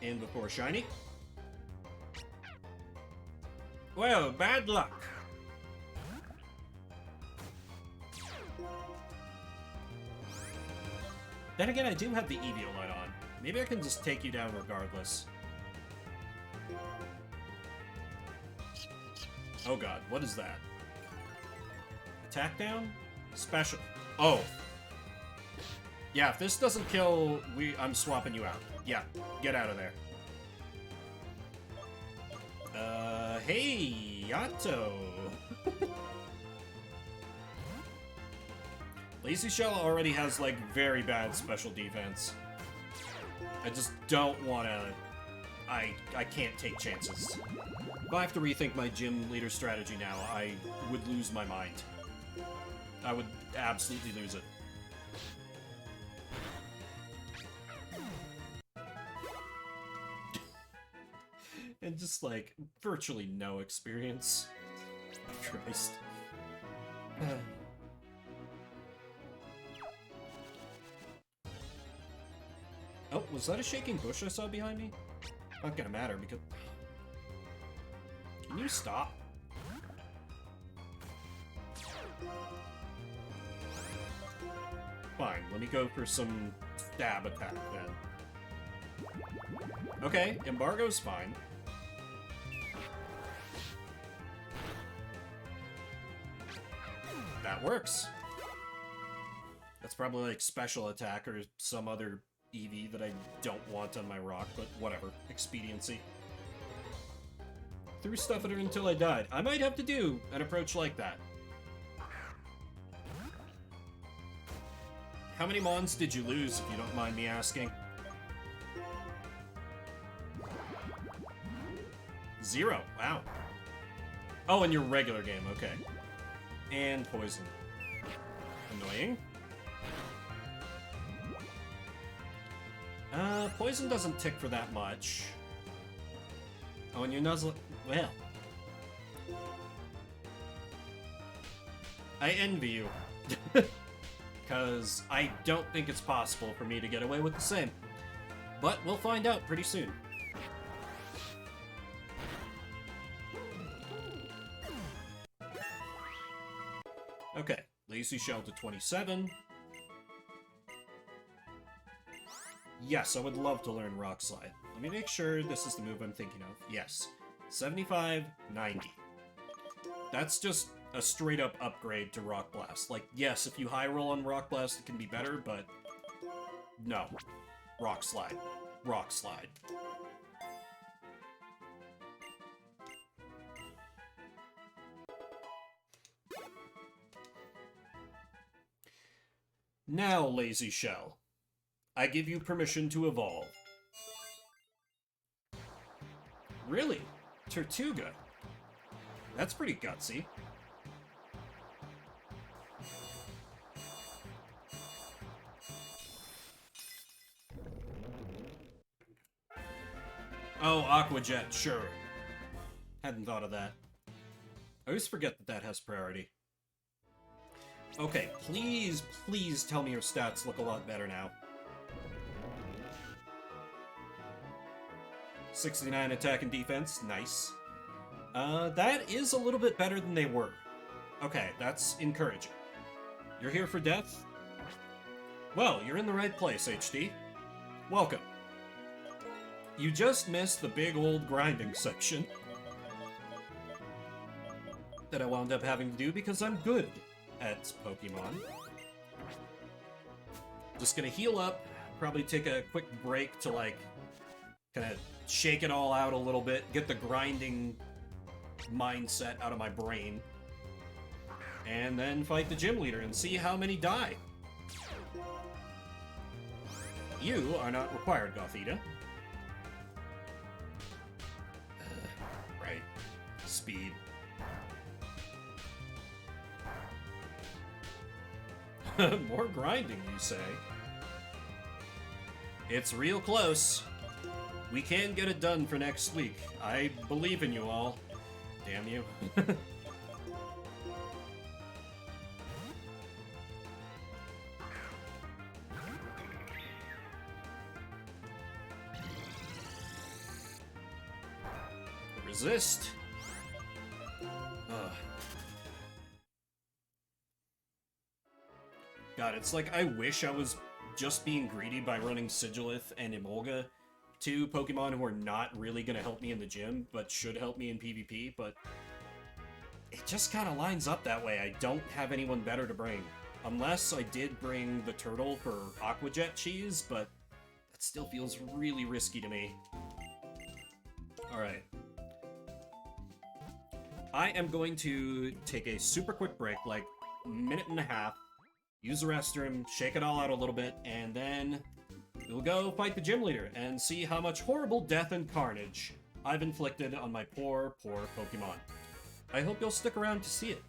And before Shiny. Well, bad luck. Then again, I do have the Eviolite on. Maybe I can just take you down regardless. Oh god, what is that? Attack down? Special. Oh. Yeah, if this doesn't kill, I'm swapping you out. Yeah, get out of there. Hey, Yato. Lazy Shell already has, like, very bad special defense. I just don't want to... I can't take chances. If I have to rethink my gym leader strategy now, I would lose my mind. I would absolutely lose it. And just, like, virtually no experience. Christ. Oh, was that a shaking bush I saw behind me? Not gonna matter, because... Can you stop? Fine, let me go for some stab attack, then. Okay, Embargo's fine. That works. That's probably like special attack or some other EV that I don't want on my rock, but whatever. Expediency. Threw stuff at her until I died. I might have to do an approach like that. How many Mons did you lose, if you don't mind me asking? 0. Wow. Oh, in your regular game. Okay. And poison. Annoying. Poison doesn't tick for that much. Oh, and your Nuzlocke... Well. I envy you. Because I don't think it's possible for me to get away with the same. But we'll find out pretty soon. Okay, Lazy Shell to 27. Yes, I would love to learn Rock Slide. Let me make sure this is the move I'm thinking of. Yes. 75, 90. That's just a straight-up upgrade to Rock Blast. Like, yes, if you high roll on Rock Blast, it can be better, but... no. Rock Slide. Rock Slide. Now, Lazy Shell, I give you permission to evolve. Really? Tortuga? That's pretty gutsy. Oh, Aqua Jet, sure. Hadn't thought of that. I always forget that that has priority. Okay, please, please tell me your stats look a lot better now. 69 attack and defense, nice. That is a little bit better than they were. Okay, that's encouraging. You're here for death? Well, you're in the right place, HD. Welcome. You just missed the big old grinding section that I wound up having to do because I'm good at Pokemon. Just gonna heal up, probably take a quick break to, like, kind of shake it all out a little bit, get the grinding mindset out of my brain, and then fight the gym leader and see how many die. You are not required, Gothita. Right. Speed. More grinding, you say? It's real close. We can get it done for next week. I believe in you all. Damn you. Resist. Ugh. God, it's like I wish I was just being greedy by running Sigilith and Emolga, two Pokemon who are not really going to help me in the gym, but should help me in PvP, but it just kind of lines up that way. I don't have anyone better to bring. Unless I did bring the turtle for Aqua Jet cheese, but that still feels really risky to me. Alright. I am going to take a super quick break, like a minute and a half, use the restroom, shake it all out a little bit, and then we'll go fight the gym leader and see how much horrible death and carnage I've inflicted on my poor, poor Pokemon. I hope you'll stick around to see it.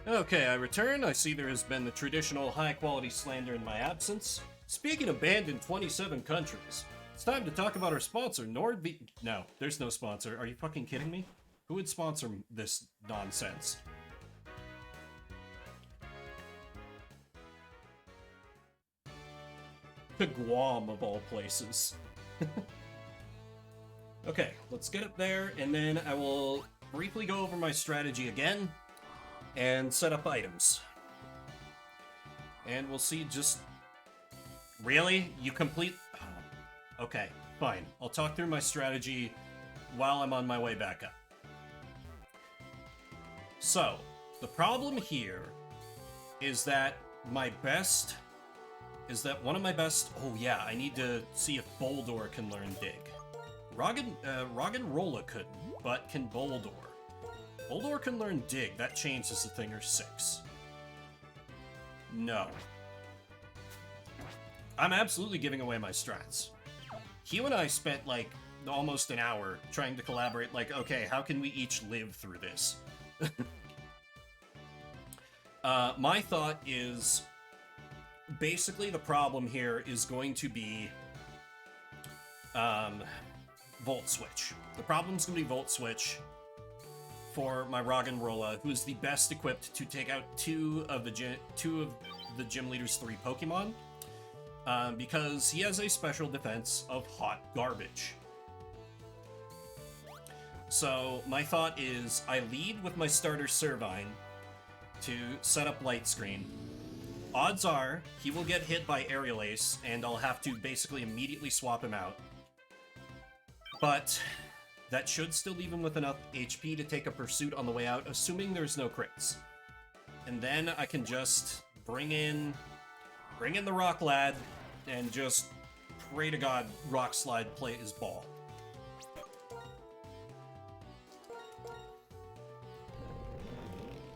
Okay, I return. I see there has been the traditional high-quality slander in my absence. Speaking of banned in 27 countries, it's time to talk about our sponsor, NordV... No, there's no sponsor. Are you fucking kidding me? Who would sponsor this nonsense? The Guam, of all places. Okay, let's get up there, and then I will briefly go over my strategy again and set up items. And we'll see just... Really? You complete... Oh, okay, fine. I'll talk through my strategy while I'm on my way back up. So, the problem here is that one of my best... Oh yeah, I need to see if Boldor can learn Dig. Roggenrola couldn't, but can Boldor. Boldor can learn Dig. That changes the thing, or 6. No. I'm absolutely giving away my strats. Hugh and I spent, like, almost an hour trying to collaborate, like, okay, how can we each live through this? My thought is, basically the problem here is going to be, Volt Switch. The problem's going to be Volt Switch for my Roggenrola, who is the best equipped to take out two of the gym leader's 3 Pokemon, because he has a special defense of hot garbage. So my thought is I lead with my starter Servine to set up Light Screen. Odds are he will get hit by Aerial Ace, and I'll have to basically immediately swap him out. But that should still leave him with enough HP to take a Pursuit on the way out, assuming there's no crits. And then I can just bring in the Rock Lad and just pray to God Rock Slide plays ball.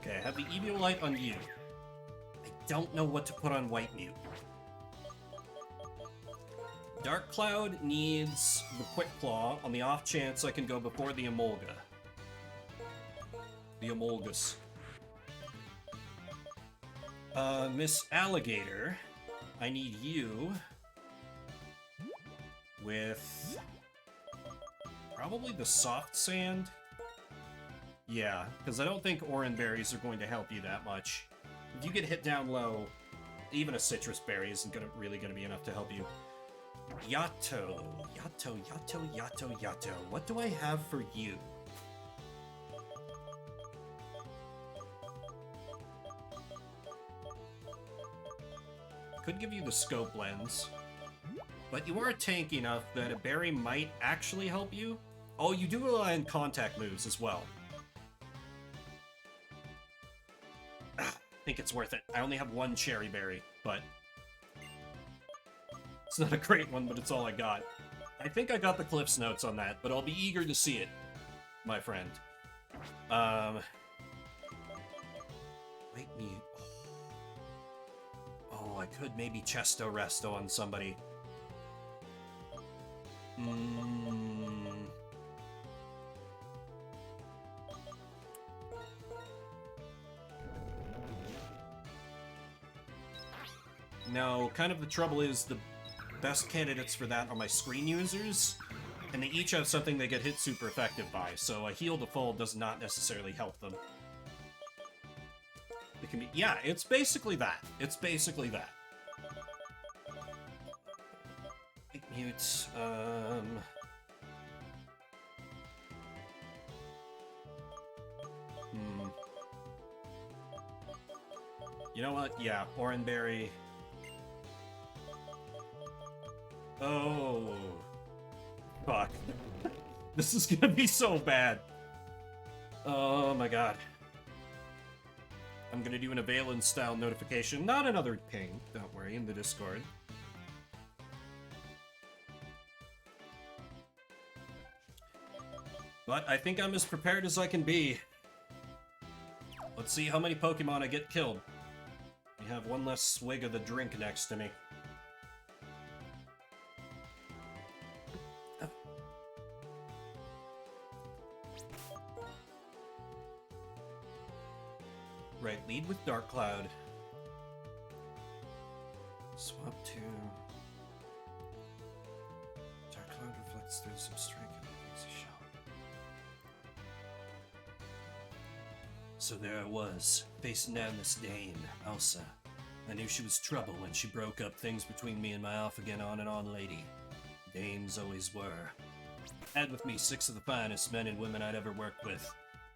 Okay, I have the Eviolite on you. I don't know what to put on White Mute. Dark Cloud needs the Quick Claw on the off chance I can go before the Emolga. The Emolgus. Miss Alligator, I need you with probably the Soft Sand. Yeah, because I don't think Oran Berries are going to help you that much. If you get hit down low, even a Citrus Berry isn't really gonna be enough to help you. Yato. What do I have for you? Could give you the Scope Lens. But you are tanky enough that a berry might actually help you. Oh, you do rely on contact moves as well. I think it's worth it. I only have 1 Cherry Berry, but... It's not a great one, but it's all I got. I think I got the Cliff's Notes on that, but I'll be eager to see it, my friend. Wait me. Oh, I could maybe Chesto Resto on somebody. No, kind of the trouble is the best candidates for that are my screen users, and they each have something they get hit super effective by, so a Heal to Full does not necessarily help them. It can be... Yeah, it's basically that. It's basically that. Mute, You know what? Yeah, Oranberry. Oh. Fuck. This is gonna be so bad. Oh my god. I'm gonna do an Avalan style notification, not another ping, don't worry, in the Discord. But I think I'm as prepared as I can be. Let's see how many Pokemon I get killed. We have one less swig of the drink next to me. Oh. Right, lead with Dark Cloud. Swap to... Dark Cloud reflects through some strength. So there I was, facing down this dame, Elsa. I knew she was trouble when she broke up things between me and my off-again on-and-on lady. Dames always were. Had with me 6 of the finest men and women I'd ever worked with.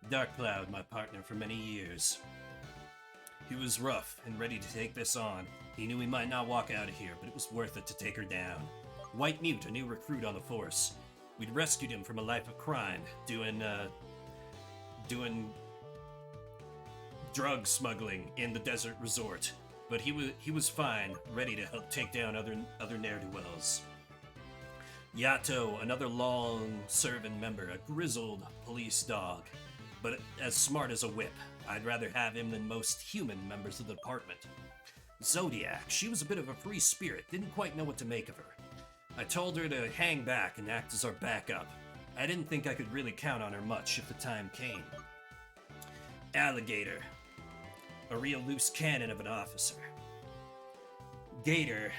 Dark Cloud, my partner for many years. He was rough and ready to take this on. He knew he might not walk out of here, but it was worth it to take her down. White Mute, a new recruit on the force. We'd rescued him from a life of crime, doing drug smuggling in the desert resort. But he was fine, ready to help take down other ne'er-do-wells. Yato, another long-serving member, a grizzled police dog, but as smart as a whip. I'd rather have him than most human members of the department. Zodiac, she was a bit of a free spirit, didn't quite know what to make of her. I told her to hang back and act as our backup. I didn't think I could really count on her much if the time came. Alligator, a real loose cannon of an officer. Gator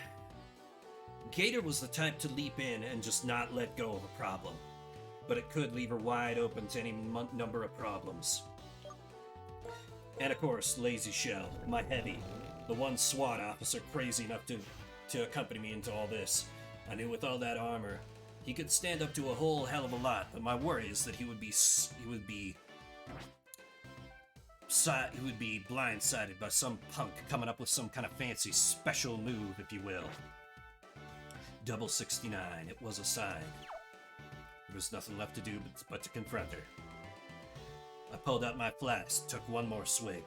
was the type to leap in and just not let go of a problem, but it could leave her wide open to any number of problems. And of course, Lazy Shell, my heavy, the one SWAT officer crazy enough to accompany me into all this. I knew with all that armor, he could stand up to a whole hell of a lot, but my worry is that he would be blindsided by some punk coming up with some kind of fancy special move, if you will. Double 69, it was a sign. There was nothing left to do but to confront her. I pulled out my flask, took one more swig.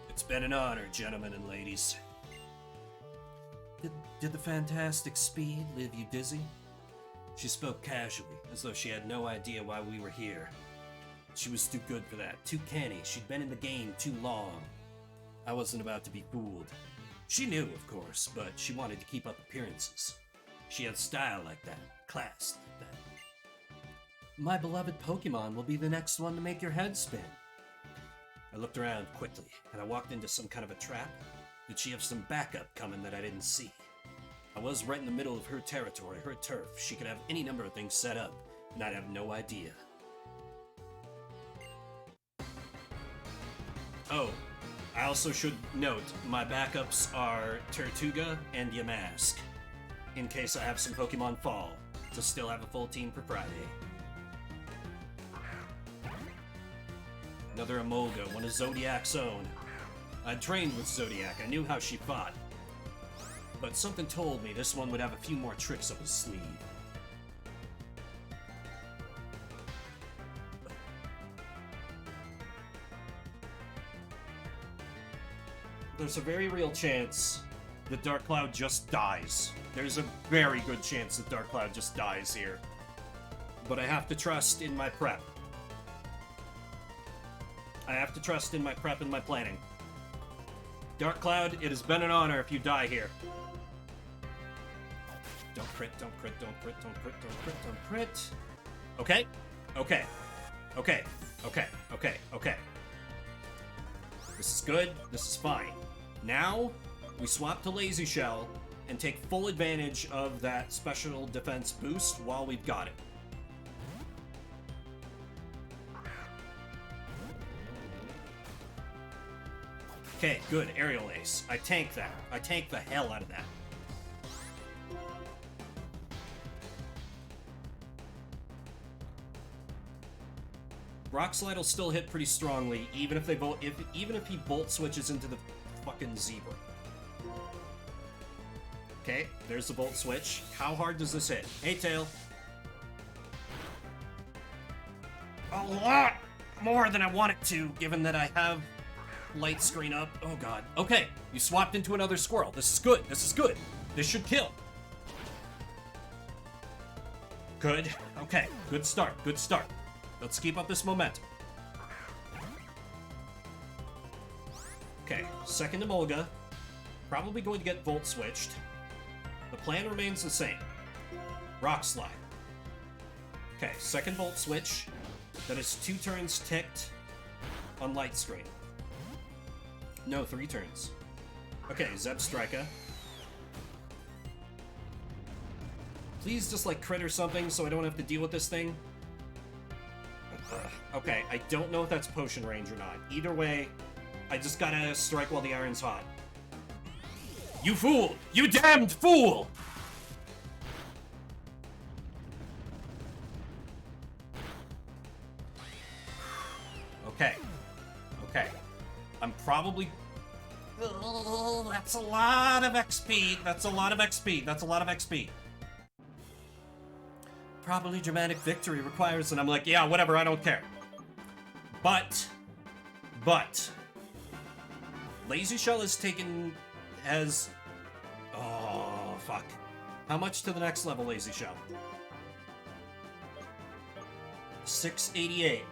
It's been an honor, gentlemen and ladies. Did the fantastic speed leave you dizzy? She spoke casually, as though she had no idea why we were here. She was too good for that, too canny. She'd been in the game too long. I wasn't about to be fooled. She knew, of course, but she wanted to keep up appearances. She had style like that, class like that. My beloved Pokemon will be the next one to make your head spin. I looked around quickly, and I walked into some kind of a trap. Did she have some backup coming that I didn't see? I was right in the middle of her territory, her turf. She could have any number of things set up, and I'd have no idea. Oh, I also should note, my backups are Tortuga and Yamask, in case I have some Pokemon fall, to still have a full team for Friday. Another Emolga, one of Zodiac's own. I'd trained with Zodiac, I knew how she fought. But something told me this one would have a few more tricks up his sleeve. There's a very real chance that Dark Cloud just dies. There's a very good chance that Dark Cloud just dies here. But I have to trust in my prep. I have to trust in my prep and my planning. Dark Cloud, it has been an honor if you die here. Don't crit, don't crit, don't crit, don't crit, don't crit, don't crit. Okay, okay, okay, okay, okay, okay. This is good, this is fine. Now, we swap to Lazy Shell and take full advantage of that special defense boost while we've got it. Okay, good, Aerial Ace. I tank that. I tank the hell out of that. Rock Slide will still hit pretty strongly, even if he bolt switches into the fucking zebra. Okay, there's the bolt switch. How hard does this hit? Hey, Tail. A lot more than I want it to, given that I have light screen up. Oh god. Okay, you swapped into another squirrel. This is good. This is good. This should kill. Good. Okay, good start. Good start. Let's keep up this momentum. Okay, second Emolga. Probably going to get Volt switched. The plan remains the same. Rock Slide. Okay, second Volt switch. That is 2 turns ticked on light screen. No, 3 turns. Okay, Zebstrika. Please just like crit or something so I don't have to deal with this thing. Okay, I don't know if that's potion range or not. Either way, I just gotta strike while the iron's hot. You fool! You damned fool! I'm probably... Oh, that's a lot of XP. That's a lot of XP. That's a lot of XP. Probably dramatic victory requires... And I'm like, yeah, whatever, I don't care. But... Lazy Shell is taken as... Oh, fuck. How much to the next level, Lazy Shell? 688.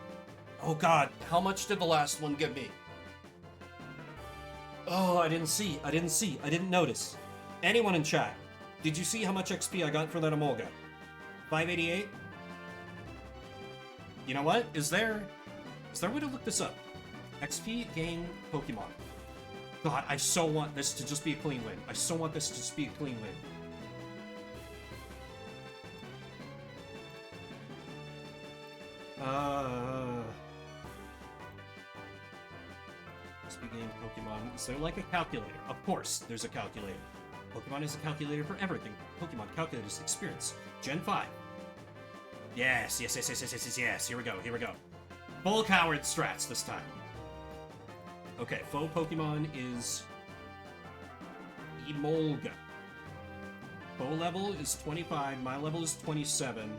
Oh god, how much did the last one give me? Oh, I didn't see. I didn't notice. Anyone in chat, did you see how much XP I got for that Emolga? 588? You know what? Is there a way to look this up? XP gain Pokemon. God, I so want this to just be a clean win. I so want this to just be a clean win. XP gain Pokemon. Is there like a calculator? Of course, there's a calculator. Pokemon is a calculator for everything. Pokemon calculators experience. Gen 5. Yes. Here we go. Full coward strats this time. Okay, faux Pokemon is Emolga. Faux level is 25, my level is 27.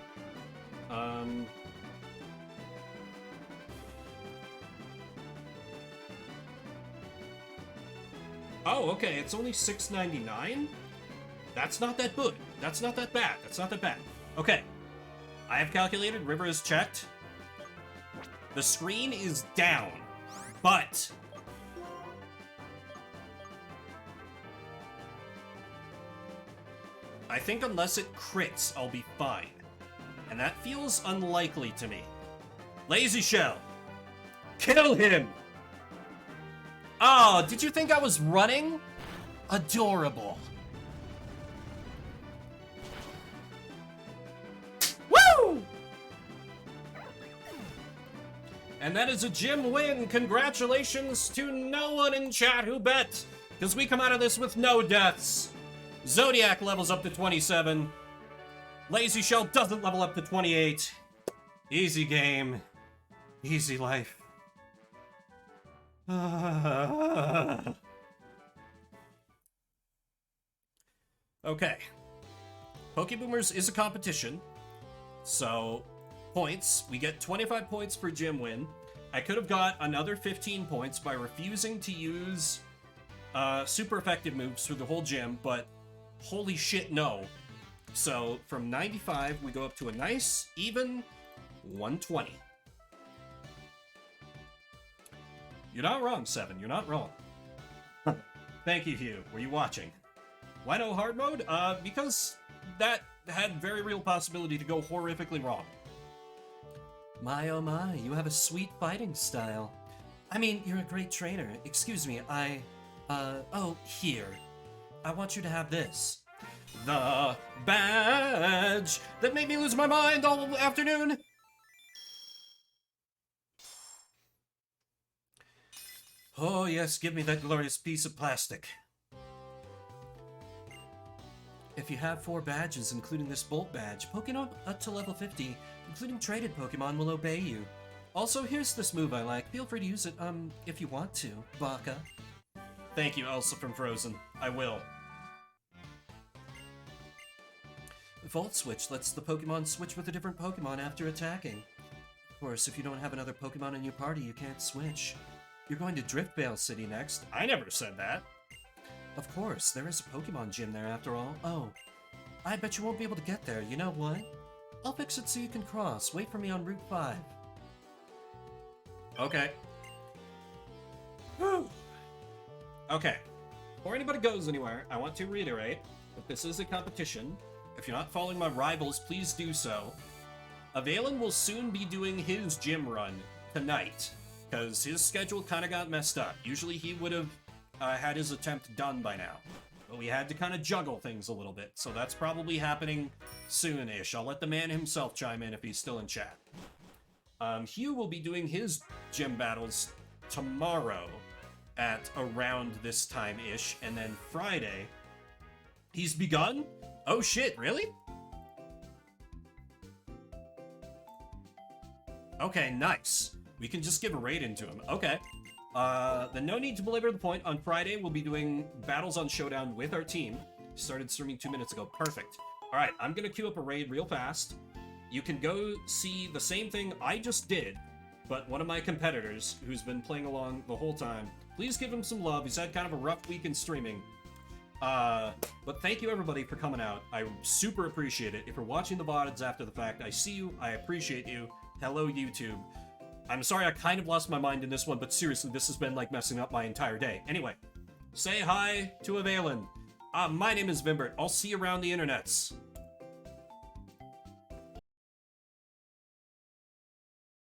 Oh, okay, it's only $6.99? That's not that good. That's not that bad. Okay, I have calculated, River is checked. The screen is down, but... I think unless it crits, I'll be fine. And that feels unlikely to me. Lazy Shell! Kill him! Oh, did you think I was running? Adorable. Woo! And that is a gym win. Congratulations to no one in chat who bet, because we come out of this with no deaths. Zodiac levels up to 27. Lazy Shell doesn't level up to 28. Easy game. Easy life. Okay. Pokeboomers is a competition. So, points. We get 25 points per gym win. I could have got another 15 points by refusing to use super effective moves through the whole gym, but holy shit, no. So, from 95, we go up to a nice, even 120. You're not wrong, Seven. You're not wrong. Thank you, Hugh. Were you watching? Why no hard mode? Because that had very real possibility to go horrifically wrong. My oh my, you have a sweet fighting style. I mean, you're a great trainer. Excuse me, oh, here. I want you to have this. The badge that made me lose my mind all afternoon. Oh yes, give me that glorious piece of plastic. If you have 4 badges, including this Bolt badge, Pokemon up to level 50, including traded Pokemon, will obey you. Also, here's this move I like. Feel free to use it, if you want to, Baka. Thank you, Elsa from Frozen. I will. Volt Switch lets the Pokemon switch with a different Pokemon after attacking. Of course, if you don't have another Pokemon in your party, you can't switch. You're going to Driftvale City next. I never said that. Of course, there is a Pokemon gym there after all. Oh, I bet you won't be able to get there. You know what? I'll fix it so you can cross. Wait for me on Route 5. Okay. Whew. Okay. Before anybody goes anywhere, I want to reiterate that this is a competition. If you're not following my rivals, please do so. Avalen will soon be doing his gym run tonight, because his schedule kind of got messed up. Usually he would have had his attempt done by now, but we had to kind of juggle things a little bit, so that's probably happening soon-ish. I'll let the man himself chime in if he's still in chat. Hugh will be doing his gym battles tomorrow at around this time-ish, and then Friday, he's begun? Oh shit, really? Okay, nice. We can just give a raid into him. Okay. Then no need to belabor the point. On Friday, we'll be doing Battles on Showdown with our team. Started streaming 2 minutes ago. Perfect. All right, I'm gonna queue up a raid real fast. You can go see the same thing I just did, but one of my competitors, who's been playing along the whole time, please give him some love. He's had kind of a rough week in streaming. But thank you everybody for coming out. I super appreciate it. If you're watching the VODs after the fact, I see you, I appreciate you. Hello, YouTube. I'm sorry I kind of lost my mind in this one, but seriously, this has been like messing up my entire day. Anyway, say hi to Avalon. My name is Vimbert. I'll see you around the internets.